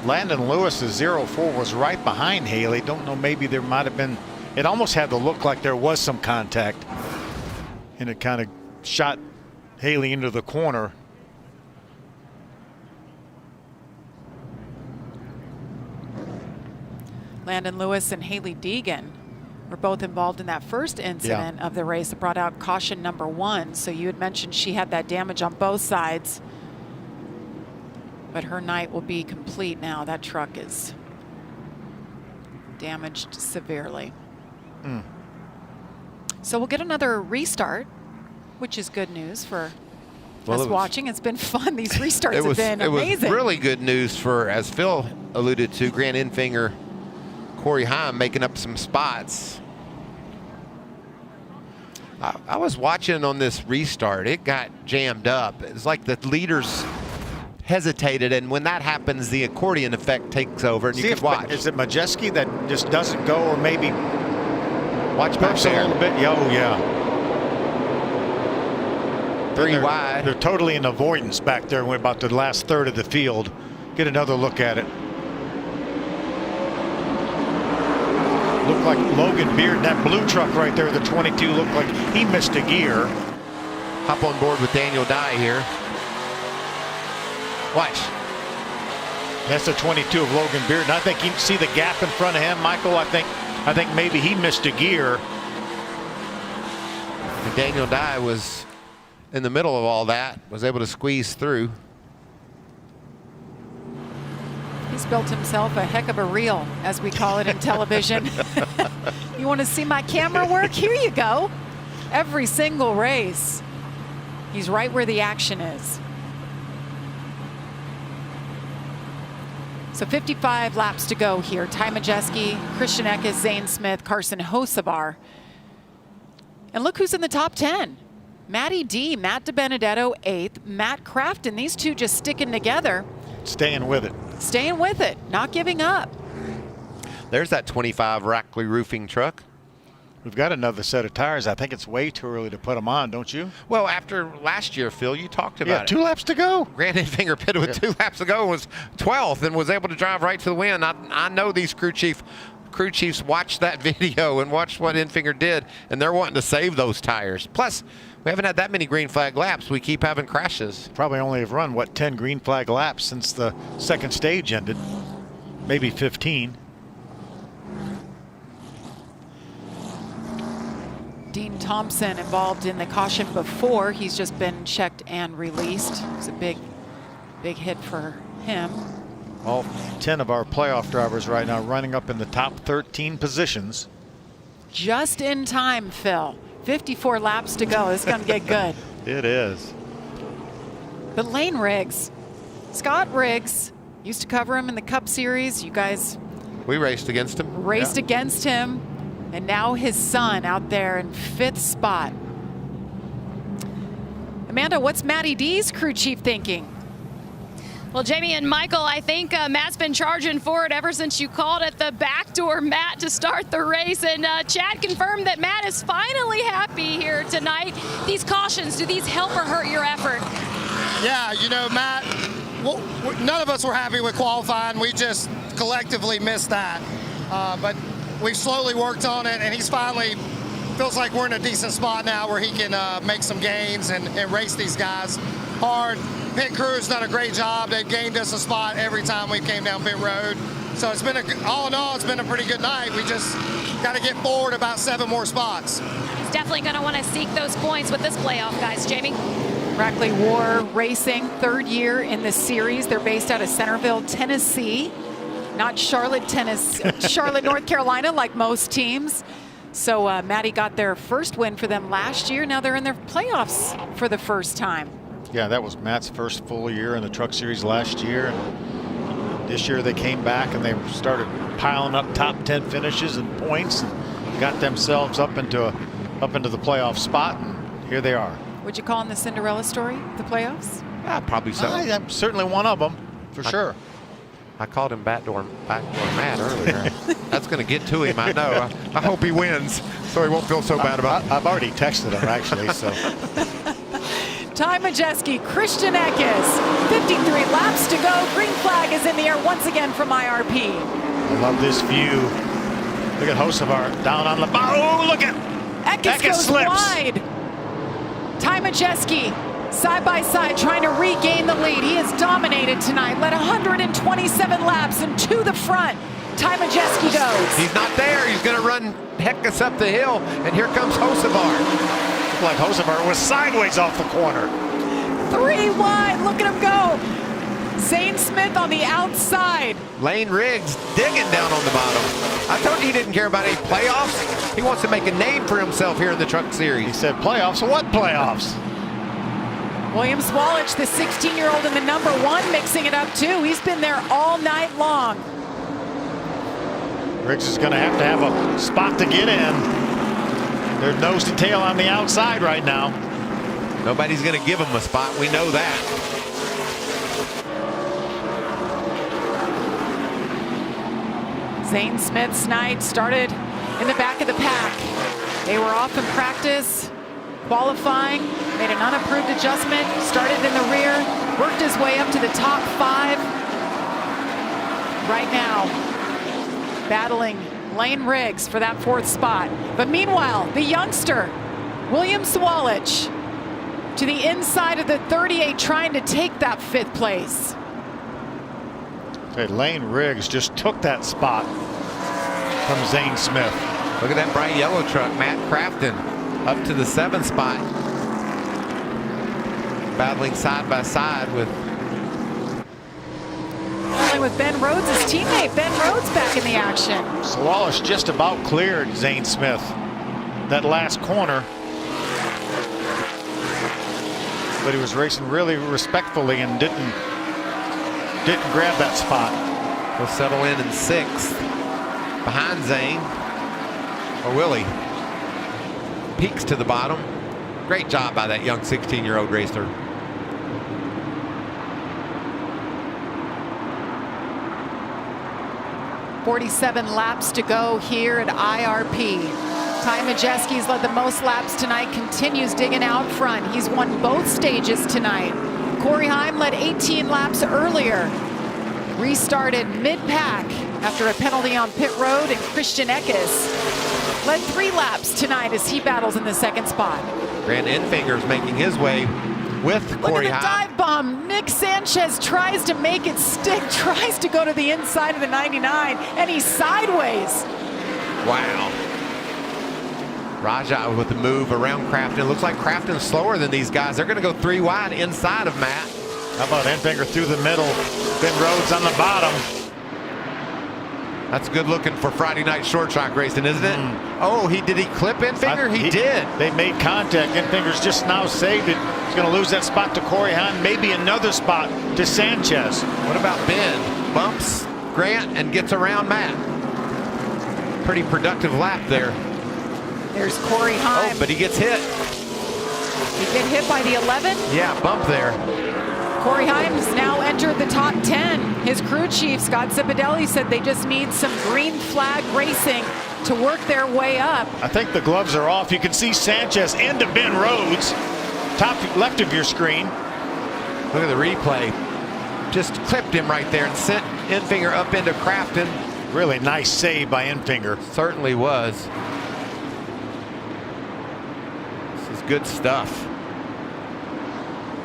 Landon Lewis's 04 was right behind Haley. Don't know, maybe there might have been, it almost had to look like there was some contact. And it kind of shot Haley into the corner. Landon Lewis and Haley Deegan were both involved in that first incident of the race that brought out caution number 1. So you had mentioned she had that damage on both sides. But her night will be complete now. That truck is damaged severely. So we'll get another restart, which is good news for us watching. It's been fun. These restarts have been amazing. It was really good news for, as Phil alluded to, Grant Enfinger, Corey Heim making up some spots. I was watching on this restart. It got jammed up. It's like the leaders hesitated, and when that happens, the accordion effect takes over, and you can watch. Is it Majeski that just doesn't go, or maybe watch back there a little bit? Oh, yeah. 3 wide. They're totally in avoidance back there. We're about the last third of the field. Get another look at it. Looked like Logan Beard, that blue truck right there, the 22, looked like he missed a gear. Hop on board with Daniel Dye here. Watch. That's the 22 of Logan Beard. And I think you see the gap in front of him, Michael. I think maybe he missed a gear. And Daniel Dye was in the middle of all that, was able to squeeze through. He's built himself a heck of a reel, as we call it in television. You want to see my camera work? Here you go. Every single race, he's right where the action is. So 55 laps to go here. Ty Majeski, Christian Eckes, Zane Smith, Carson Hocevar. And look who's in the top 10. Matty D, Matt DiBenedetto, 8th. Matt Crafton, these two just sticking together. Staying with it. Staying with it, not giving up. There's that 25 Rackley roofing truck. We've got another set of tires. I think it's way too early to put them on, don't you? Well, after last year, Phil, you talked about it. 2 laps to go. Grant Enfinger pitted with 2 laps to go, was 12th, and was able to drive right to the win. I know these crew chiefs watched that video and watched what Enfinger did, and they're wanting to save those tires. Plus, we haven't had that many green flag laps. We keep having crashes. Probably only have run, what, 10 green flag laps since the second stage ended. Maybe 15. Dean Thompson involved in the caution before. He's just been checked and released. It's a big hit for him. All 10 of our playoff drivers right now running up in the top 13 positions. Just in time, Phil. 54 laps to go. This is going to get good. It is. But Lane Riggs, Scott Riggs, used to cover him in the Cup Series. You guys We raced against him. raced against him. And now his son out there in 5th spot. Amanda, what's Matty D's crew chief thinking? Well, Jamie and Michael, I think Matt's been charging for it ever since you called it the backdoor Matt to start the race. And Chad confirmed that Matt is finally happy here tonight. These cautions, do these help or hurt your effort? Yeah, you know, Matt, none of us were happy with qualifying. We just collectively missed that. But we've slowly worked on it, and he's finally feels like we're in a decent spot now where he can make some gains and race these guys hard. Pit crew's done a great job. They've gained us a spot every time we came down pit road. So it's been all in all, it's been a pretty good night. We just got to get forward about 7 more spots. He's definitely going to want to seek those points with this playoff, guys. Jamie? Rackley War Racing, 3rd year in the series. They're based out of Centerville, Tennessee. Not Charlotte, Charlotte, North Carolina, like most teams. So Matty got their first win for them last year. Now they're in their playoffs for the first time. Yeah, that was Matt's first full year in the Truck Series last year. And this year they came back and they started piling up top 10 finishes and points and got themselves up into the playoff spot. And here they are. Would you call in the Cinderella story, the playoffs? Yeah, probably so. I'm certainly one of them, for sure. I called him backdoor Matt earlier. That's going to get to him, I know. I hope he wins so he won't feel so bad about it. I've already texted him, actually. So. Ty Majeski, Christian Eckes, 53 laps to go. Green flag is in the air once again from IRP. I love this view. Look at Hocevar down on the bottom. Oh, look at Eckes goes slips wide. Ty Majeski, side by side, trying to regain the lead. He has dominated tonight, led 127 laps and to the front. Ty Majeski goes. He's not there. He's going to run Heckus up the hill, and here comes Hocevar. Looked like Hocevar was sideways off the corner. 3 wide, look at him go. Zane Smith on the outside. Lane Riggs digging down on the bottom. I told you he didn't care about any playoffs. He wants to make a name for himself here in the Truck Series. He said playoffs? What playoffs? William Swallich, the 16-year-old in the number 1, mixing it up too. He's been there all night long. Riggs is going to have a spot to get in. They're nose to tail on the outside right now. Nobody's going to give him a spot. We know that. Zane Smith's night started in the back of the pack. They were off in practice, qualifying, made an unapproved adjustment, started in the rear, worked his way up to the top 5. Right now, battling Lane Riggs for that 4th spot. But meanwhile, the youngster, William Swallich, to the inside of the 38, trying to take that 5th place. Okay, Lane Riggs just took that spot from Zane Smith. Look at that bright yellow truck, Matt Crafton, up to the 7th spot. Battling side by side with Ben Rhodes, his teammate. Ben Rhodes back in the action. Swallich just about cleared Zane Smith that last corner. But he was racing really respectfully and didn't grab that spot. He'll settle in 6th behind Zane. Or will he? Peaks to the bottom. Great job by that young 16-year-old racer. 47 laps to go here at IRP. Ty Majeski's led the most laps tonight, continues digging out front. He's won both stages tonight. Corey Heim led 18 laps earlier. Restarted mid-pack after a penalty on pit road, and Christian Eckes led 3 laps tonight as he battles in the second spot. Grant Enfinger's making his way with Corey Look at the Heim. dive bomb. Nick Sanchez tries to make it stick, tries to go to the inside of the 99, and he's sideways. Wow. Raja with the move around Crafton. Looks like Crafton's slower than these guys. They're going to go 3 wide inside of Matt. How about Enfinger through the middle? Ben Rhodes on the bottom. That's good looking for Friday night short track racing, isn't it? Oh, did he clip Enfinger? He did. They made contact. Enfinger's just now saved it. He's going to lose that spot to Corey Heim, maybe another spot to Sanchez. What about Ben? Bumps Grant and gets around Matt. Pretty productive lap there. There's Corey Heim. Oh, but he gets hit. He get hit by the 11. Yeah, bump there. Corey Heim's now entered the top 10. His crew chief, Scott Zipadelli, said they just need some green flag racing to work their way up. I think the gloves are off. You can see Sanchez into Ben Rhodes. Top left of your screen. Look at the replay. Just clipped him right there and sent Enfinger up into Crafton. Really nice save by Enfinger. Certainly was. This is good stuff.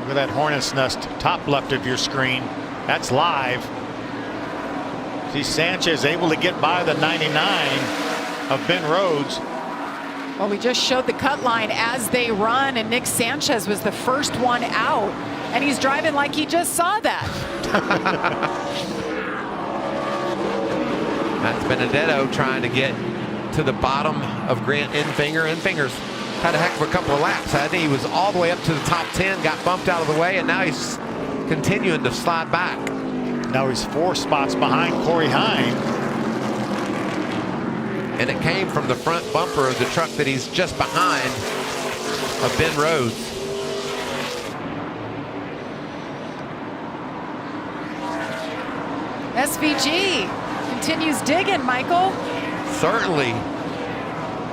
Look at that hornet's nest top left of your screen. That's live. See Sanchez able to get by the 99 of Ben Rhodes. Well, we just showed the cut line as they run, and Nick Sanchez was the first one out, and he's driving like he just saw that. That's Benedetto trying to get to the bottom of Grant Enfinger. Enfinger's had a heck of a couple of laps. I think he was all the way up to the top 10, got bumped out of the way, and now he's continuing to slide back. Now he's 4 spots behind Corey Heim. And it came from the front bumper of the truck that he's just behind of Ben Rhodes. SVG continues digging, Michael. Certainly.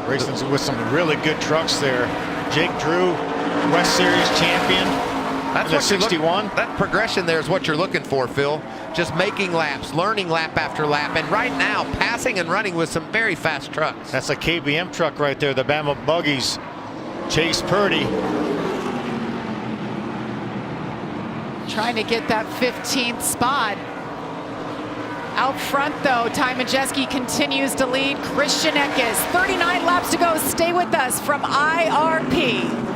Racing with some really good trucks there. Jake Drew, West Series champion. That's what 61. That progression there is what you're looking for, Phil. Just making laps, learning lap after lap, and right now passing and running with some very fast trucks. That's a KBM truck right there, the Bama Buggies. Chase Purdy. Trying to get that 15th spot. Out front, though, Ty Majeski continues to lead. Christian Eckes, 39 laps to go. Stay with us from IRP.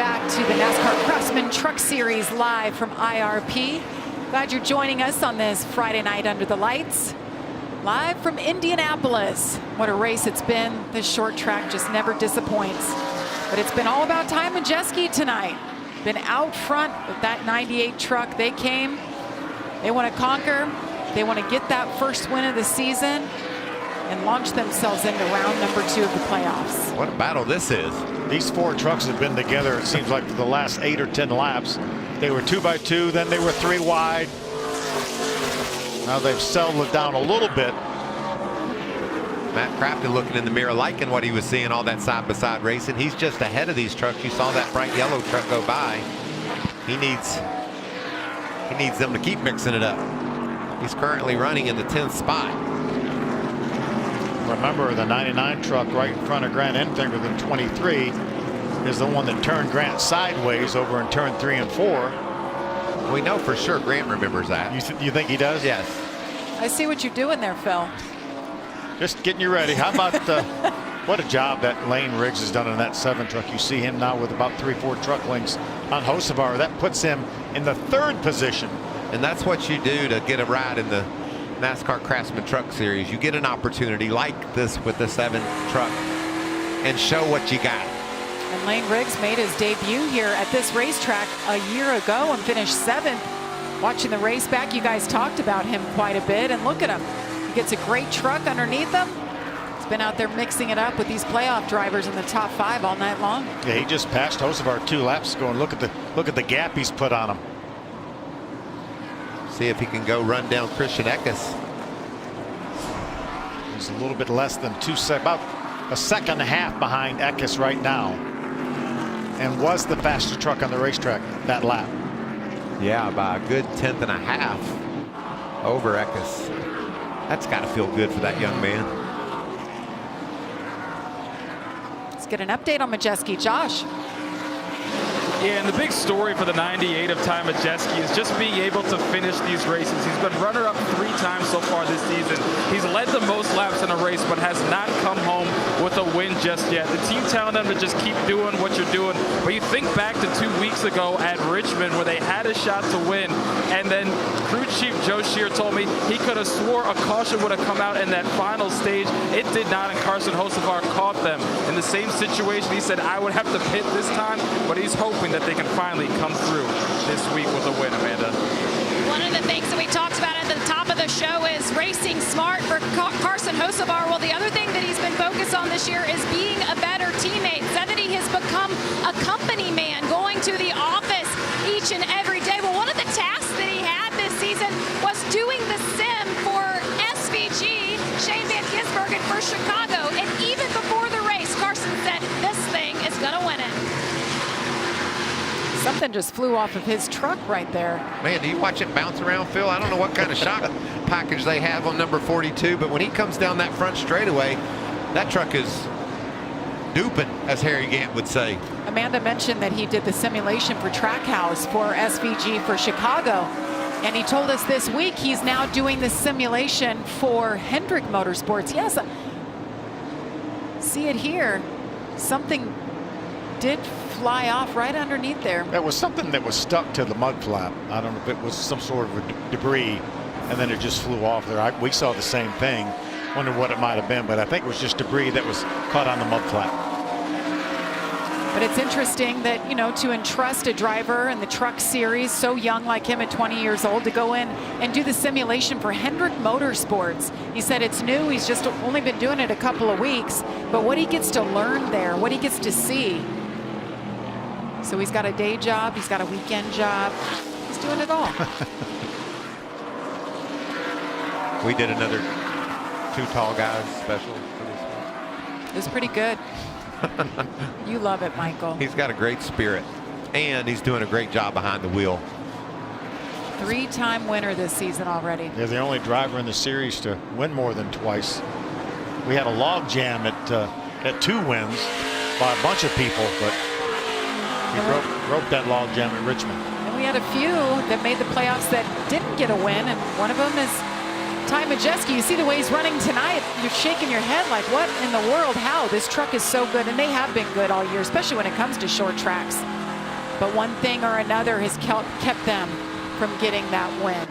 back to the NASCAR Craftsman Truck Series live from IRP. Glad you're joining us on this Friday night under the lights. Live from Indianapolis. What a race it's been. This short track just never disappoints. But it's been all about Ty Majeski tonight. Been out front with that 98 truck. They came. They want to conquer. They want to get that first win of the season and launch themselves into round number 2 of the playoffs. What a battle this is. These 4 trucks have been together, it seems like, for the last 8 or 10 laps. They were 2 by 2, then they were 3 wide. Now they've settled it down a little bit. Matt Crafton looking in the mirror, liking what he was seeing, all that side-by-side racing. He's just ahead of these trucks. You saw that bright yellow truck go by. He needs them to keep mixing it up. He's currently running in the 10th spot. Remember, the 99 truck right in front of Grant Enfinger in 23 is the one that turned Grant sideways over in turn 3 and 4. We know for sure Grant remembers that. You think he does? Yes. I see what you're doing there, Phil. Just getting you ready. How about what a job that Lane Riggs has done in that 7 truck. You see him now with about 3-4 truck lengths on Hocevar. That puts him in the 3rd position. And that's what you do to get a ride in the NASCAR Craftsman Truck Series. You get an opportunity like this with the 7 truck and show what you got. And Lane Riggs made his debut here at this racetrack a year ago and finished 7th. Watching the race back, you guys talked about him quite a bit, and look at him. He gets a great truck underneath him. He's been out there mixing it up with these playoff drivers in the top 5 all night long. Yeah, he just passed Hocevar 2 laps ago, and look at the gap he's put on him. See if he can go run down Christian Eckes. He's a little bit less than 2 seconds, about a second and a half behind Eckes right now, and was the fastest truck on the racetrack that lap. Yeah, by a good 10th and a half over Eckes. That's got to feel good for that young man. Let's get an update on Majeski. Josh. Yeah, and the big story for the 98 of Ty Majeski is just being able to finish these races. He's been runner-up 3 times so far this season. He's led the most laps in a race, but has not come home with a win just yet. The team telling them to just keep doing what you're doing. But you think back to 2 weeks ago at Richmond where they had a shot to win, and then crew chief Joe Shear told me he could have swore a caution would have come out in that final stage. It did not, and Carson Hocevar caught them in the same situation. He said, I would have to pit this time, but he's hoping that they can finally come through this week with a win, Amanda. One of the things that we talked about at the top of the show is racing smart for Carson Hocevar. Well, the other thing that he's been focused on this year is being a better teammate. Said that he has become a company man, going to the office each and every day. Well, one of the tasks that he had this season was doing the sim for SVG, Shane Van Gisbergen for Chicago. And even before the race, Carson said, this thing is going to win it. Something just flew off of his truck right there. Man, do you watch it bounce around, Phil? I don't know what kind of shock package they have on number 42, but when he comes down that front straightaway, that truck is duping, as Harry Gant would say. Amanda mentioned that he did the simulation for Trackhouse for SVG for Chicago. And he told us this week he's now doing the simulation for Hendrick Motorsports. Yes, see it here. Something did fly off right underneath there. That was something that was stuck to the mud flap. I don't know if it was some sort of a debris, and then it just flew off there. We saw the same thing. Wondered what it might have been, but I think it was just debris that was caught on the mud flap. But it's interesting that, you know, to entrust a driver in the truck series, so young like him at 20 years old, to go in and do the simulation for Hendrick Motorsports. He said it's new. He's just only been doing it a couple of weeks. But what he gets to learn there, what he gets to see. So he's got a day job. He's got a weekend job. He's doing it all. We did another Two Tall Guys special for this one. It was pretty good. You love it, Michael. He's got a great spirit, and he's doing a great job behind the wheel. 3-time winner this season already. They're the only driver in the series to win more than twice. We had a log jam at 2 wins by a bunch of people, but we broke that log jam at Richmond. And we had a few that made the playoffs that didn't get a win, and one of them is Ty Majeski. You see the way he's running tonight, you're shaking your head like, what in the world? How? This truck is so good, and they have been good all year, especially when it comes to short tracks. but one thing or another has kept them from getting that win.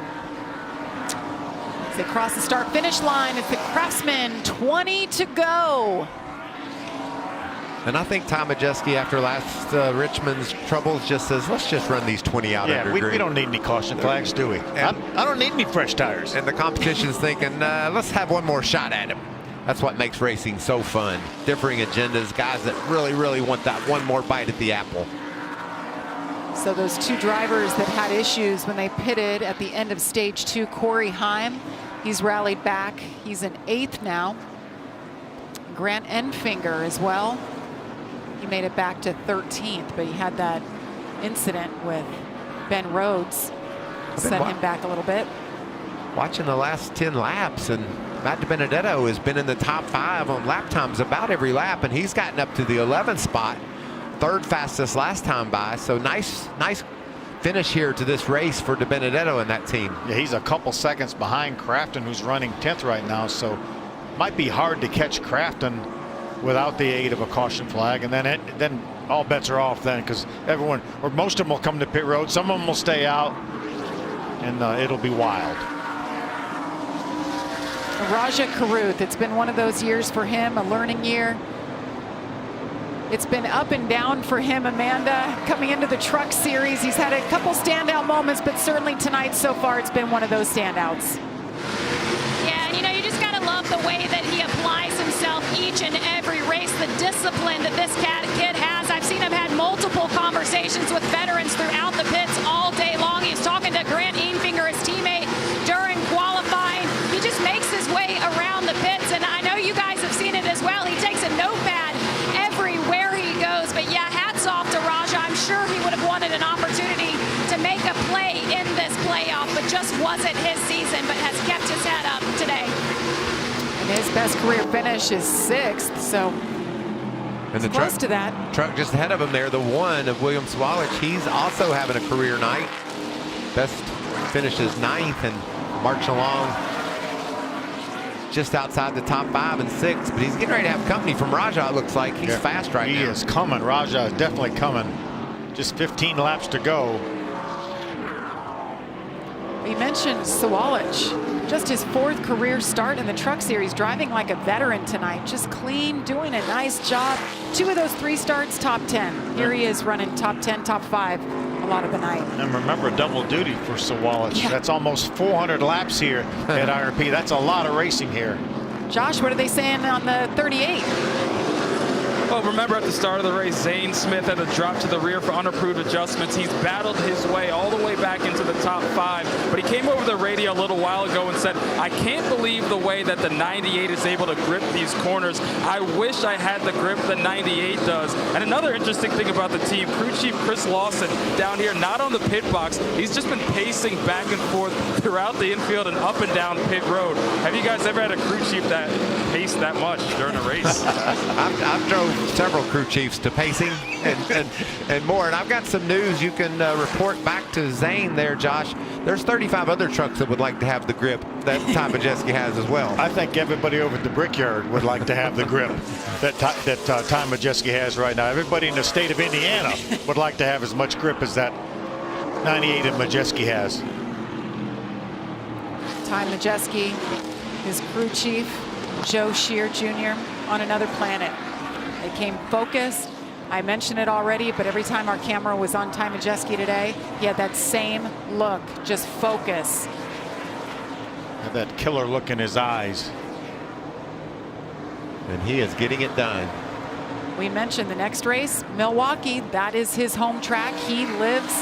As they cross the start-finish line, it's the Craftsman, 20 to go. And I think Ty Majeski, after last Richmond's troubles, just says, let's just run these 20 out under green. We don't need any caution flags, do we? I don't need any fresh tires. And the competition's thinking, let's have one more shot at him. That's what makes racing so fun. Differing agendas, guys that really, really want that one more bite at the apple. So those two drivers that had issues when they pitted at the end of stage 2, Corey Heim, he's rallied back. He's in 8th now. Grant Enfinger as well. He made it back to 13th, but he had that incident with Ben Rhodes. Set him back a little bit. Watching the last 10 laps, and Matt DiBenedetto has been in the top 5 on lap times about every lap, and he's gotten up to the 11th spot, 3rd fastest last time by. So nice finish here to this race for DiBenedetto and that team. Yeah, he's a couple seconds behind Crafton, who's running 10th right now, so might be hard to catch Crafton without the aid of a caution flag, and then all bets are off then, because everyone, or most of them, will come to pit road. Some of them will stay out, and it'll be wild. Raja Karuth, it's been one of those years for him, a learning year. It's been up and down for him, Amanda, coming into the Truck Series. He's had a couple standout moments, but certainly tonight so far it's been one of those standouts. Yeah, and you just gotta love the way that he applies himself each and every race, the discipline that this kid has. I've seen him had multiple conversations with veterans throughout the pits all day long. He's talking to Grant Enfinger, his teammate, during qualifying. He just makes his way around the pits, and I know you guys have seen it as well. He takes a notepad everywhere he goes, but yeah, hats off to Raja. I'm sure he would have wanted an opportunity to make a play in this playoff, but just wasn't his season, but has kept his head up today. And his best career finish is 6th, so and the close to that. Truck just ahead of him there, the 1 of William Swalich. He's also having a career night. Best finish is 9th and marching along just outside the top 5 and 6, but he's getting ready to have company from Raja, it looks like. He's fast right now. He is coming. Raja is definitely coming. Just 15 laps to go. You mentioned Swalich, just his 4th career start in the Truck Series, driving like a veteran tonight, just clean, doing a nice job. 2 of those 3 starts, top 10. Here he is running top 10, top 5 a lot of the night. And remember, double duty for Swalich. Yeah. That's almost 400 laps here at IRP. That's a lot of racing here. Josh, what are they saying on the 38? Well, remember at the start of the race, Zane Smith had to drop to the rear for unapproved adjustments. He's battled his way all the way back into the top 5, but he came over the radio a little while ago and said, I can't believe the way that the 98 is able to grip these corners. I wish I had the grip the 98 does. And another interesting thing about the team, crew chief Chris Lawson down here, not on the pit box. He's just been pacing back and forth throughout the infield and up and down pit road. Have you guys ever had a crew chief that paced that much during a race? I've drove several crew chiefs to pacing and more, and I've got some news you can report back to Zane there, Josh. There's 35 other trucks that would like to have the grip that Ty Majeski has as well. I think everybody over at the Brickyard would like to have the grip that Ty Majeski has right now. Everybody in the state of Indiana would like to have as much grip as that 98 that Majeski has. Ty Majeski, his crew chief, Joe Shear Jr. on another planet. They came focused. I mentioned it already, but every time our camera was on Ty Majeski today, he had that same look, just focus. Had that killer look in his eyes. And he is getting it done. We mentioned the next race, Milwaukee. That is his home track. He lives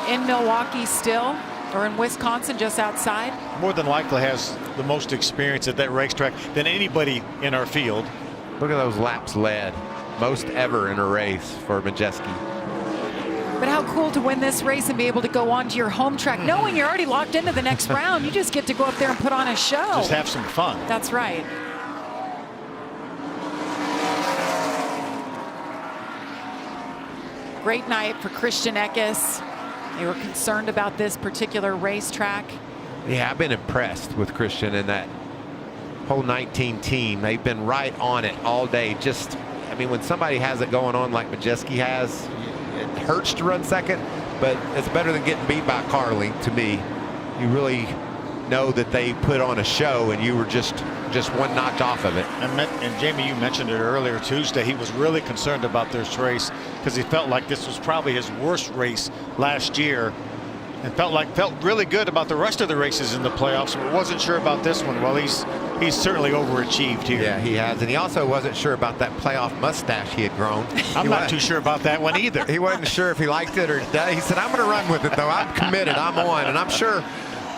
in Milwaukee still, or in Wisconsin, just outside. More than likely has the most experience at that racetrack than anybody in our field. Look at those laps led. Most ever in a race for Majeski. But how cool to win this race and be able to go on to your home track, knowing you're already locked into the next round. You just get to go up there and put on a show. Just have some fun. That's right. Great night for Christian Eckes. They were concerned about this particular racetrack. Yeah, I've been impressed with Christian and that whole 19 team. They've been right on it all day. Just, I mean, when somebody has it going on like Majeski has, It hurts to run second, but it's better than getting beat by Carly, to me. You really know that they put on a show, and you were just one notch off of it. And Jamie, you mentioned it earlier Tuesday. He was really concerned about this race because he felt like this was probably his worst race last year, and felt really good about the rest of the races in the playoffs, but wasn't sure about this one. Well, he's certainly overachieved here. Yeah, he has, and he also wasn't sure about that playoff mustache he had grown. I'm not too sure about that one either. He wasn't sure if he liked it or he said, I'm going to run with it, though. I'm committed. I'm on, and I'm sure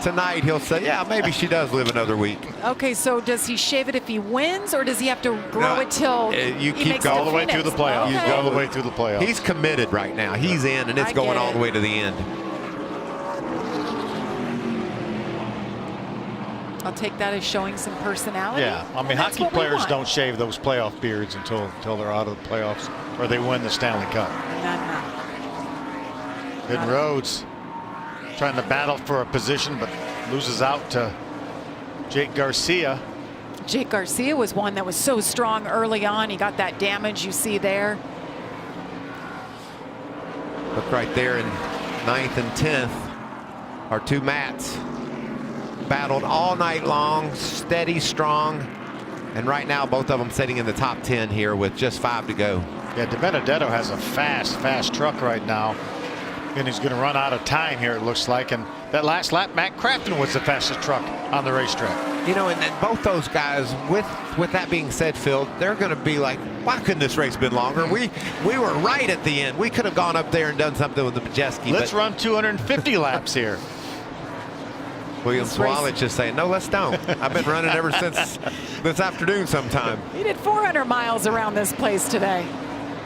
tonight he'll say, yeah, maybe she does live another week. Okay, so does he shave it if he wins, or does he have to grow it till you he keep makes going all the way through the playoffs? Okay. You go all the way through the playoffs. He's committed right now. He's in, and it's going all the way to the end. I'll take that as showing some personality. Yeah, I mean, hockey players don't shave those playoff beards until they're out of the playoffs or they win the Stanley Cup. Hidden Rhodes trying to battle for a position, but loses out to Jake Garcia. Jake Garcia was one that was so strong early on. He got that damage you see there. Look right there in 9th and 10th. Our two Matts battled all night long, steady, strong, and right now both of them sitting in the top 10 here with just 5 to go. Yeah, DiBenedetto has a fast truck right now, and he's going to run out of time here, it looks like. And that last lap, Matt Crafton was the fastest truck on the racetrack. You know, and both those guys, with that being said, Phil, they're going to be like, why couldn't this race been longer? We were right at the end. We could have gone up there and done something with the Majeski. Let's run 250 laps here. William Swalich is saying, no, let's don't. I've been running ever since this afternoon sometime. He did 400 miles around this place today.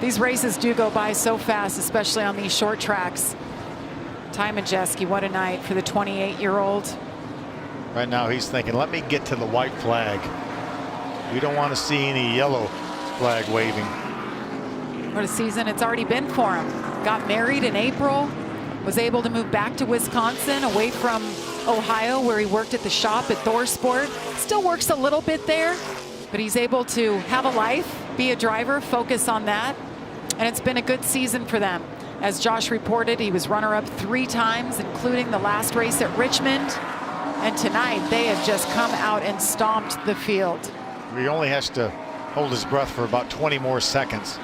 These races do go by so fast, especially on these short tracks. Ty Majeski, what a night for the 28-year-old. Right now he's thinking, let me get to the white flag. We don't want to see any yellow flag waving. What a season it's already been for him. Got married in April, was able to move back to Wisconsin, away from Ohio, where he worked at the shop at TSport. Still works a little bit there, but he's able to have a life, be a driver, focus on that. And it's been a good season for them. As Josh reported, he was runner-up 3 times, including the last race at Richmond. And tonight, they have just come out and stomped the field. He only has to hold his breath for about 20 more seconds.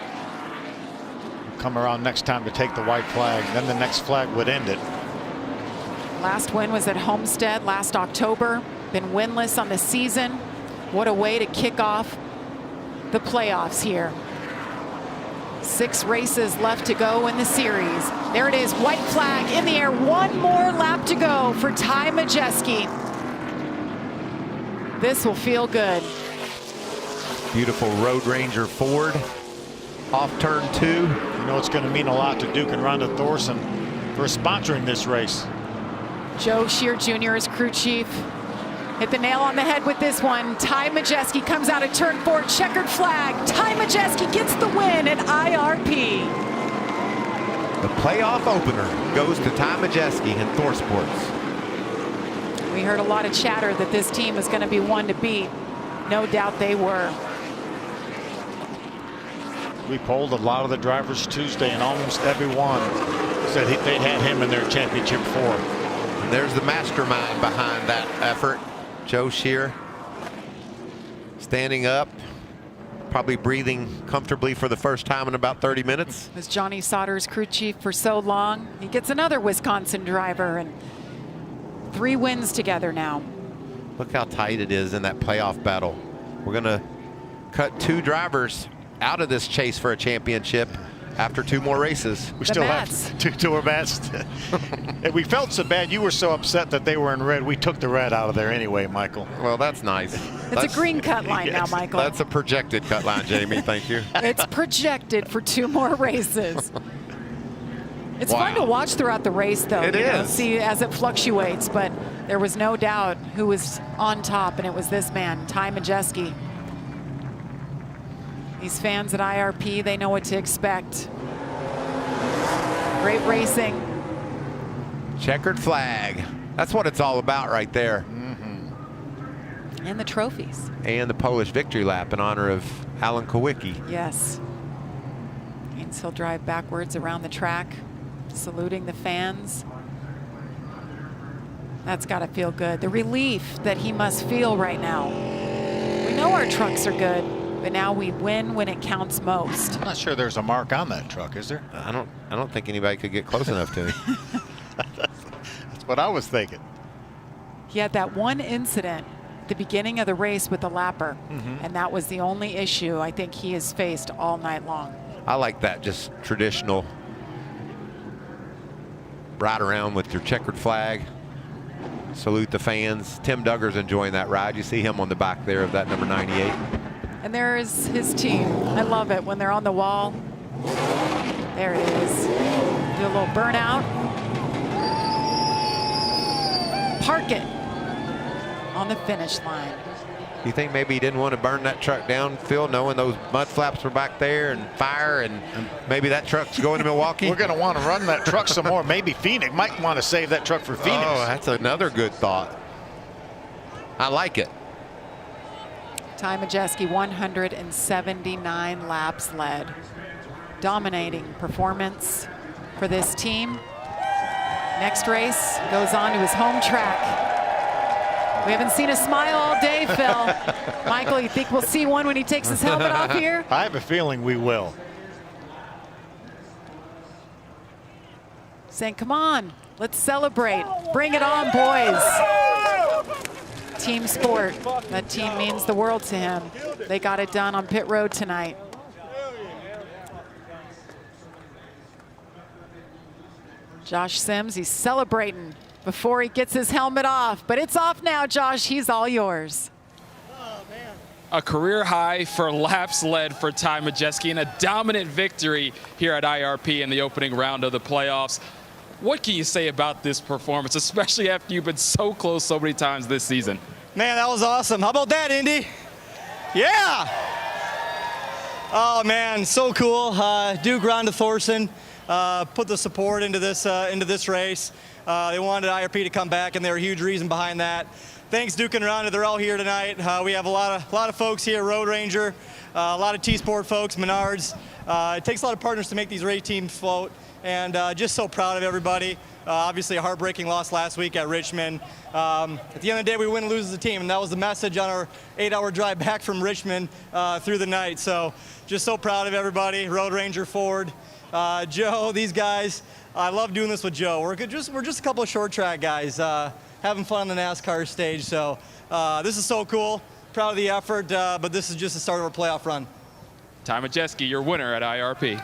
Come around next time to take the white flag, then the next flag would end it. Last win was at Homestead last October. Been winless on the season. What a way to kick off the playoffs here. 6 races left to go in the series. There it is, white flag in the air. 1 more lap to go for Ty Majeski. This will feel good. Beautiful Road Ranger Ford off turn 2. You know it's going to mean a lot to Duke and Rhonda Thorson for sponsoring this race. Joe Shear Jr. is crew chief. Hit the nail on the head with this one. Ty Majeski comes out of turn 4, checkered flag. Ty Majeski gets the win at IRP. The playoff opener goes to Ty Majeski in TSports. We heard a lot of chatter that this team is going to be one to beat. No doubt they were. We polled a lot of the drivers Tuesday, and almost everyone said they'd had him in their championship 4. And there's the mastermind behind that effort, Joe Shear. Standing up, probably breathing comfortably for the first time in about 30 minutes. Was Johnny Sauter's crew chief for so long. He gets another Wisconsin driver, and 3 wins together now. Look how tight it is in that playoff battle. We're going to cut 2 drivers out of this chase for a championship after 2 more races. We still have 2 more Mats. And we felt so bad. You were so upset that they were in red. We took the red out of there anyway, Michael. Well, that's nice. It's a green cut line now, Michael. That's a projected cut line, Jamie. Thank you. It's projected for 2 more races. It's fun to watch throughout the race, though. It is. See as it fluctuates, but there was no doubt who was on top, and it was this man, Ty Majeski. These fans at IRP, they know what to expect. Great racing. Checkered flag. That's what it's all about right there. And the trophies. And the Polish victory lap in honor of Alan Kowicki. Yes. And lanes. He'll drive backwards around the track, saluting the fans. That's got to feel good. The relief that he must feel right now. We know our trucks are good, but now we win when it counts most. I'm not sure there's a mark on that truck, is there? I don't think anybody could get close enough to him. That's what I was thinking. He had that one incident at the beginning of the race with the lapper, and that was the only issue I think he has faced all night long. I like that, just traditional ride around with your checkered flag, salute the fans. Tim Duggar's enjoying that ride. You see him on the back there of that number 98. And there's his team. I love it when they're on the wall. There it is. Do a little burnout. Park it on the finish line. You think maybe he didn't want to burn that truck down, Phil, knowing those mud flaps were back there and fire, and maybe that truck's going to Milwaukee? We're going to want to run that truck some more. Maybe Phoenix might want to save that truck for Phoenix. Oh, that's another good thought. I like it. Ty Majeski, 179 laps led. Dominating performance for this team. Next race goes on to his home track. We haven't seen a smile all day, Phil. Michael, you think we'll see one when he takes his helmet off here? I have a feeling we will. Saying, come on, let's celebrate. Bring it on, boys. Team sport. That team means the world to him. They got it done on pit road tonight. Josh Sims, he's celebrating before he gets his helmet off, but it's off now, Josh. He's all yours. A career high for laps led for Ty Majeski and a dominant victory here at IRP in the opening round of the playoffs. What can you say about this performance, especially after you've been so close so many times this season? Man, that was awesome. How about that, Indy? Yeah! Oh, man, so cool. Duke Ronda Thorson put the support into this race. They wanted IRP to come back, and they're a huge reason behind that. Thanks, Duke and Ronda. They're all here tonight. We have a lot of folks here, Road Ranger, a lot of TSport folks, Menards. It takes a lot of partners to make these race teams float, and just so proud of everybody. Obviously, a heartbreaking loss last week at Richmond. At the end of the day, we win and lose as a team, and that was the message on our 8-hour drive back from Richmond through the night. So just so proud of everybody, Road Ranger, Ford, Joe, these guys. I love doing this with Joe. We're just a couple of short track guys having fun on the NASCAR stage. So this is so cool. Proud of the effort, but this is just the start of our playoff run. Ty Majeski, your winner at IRP.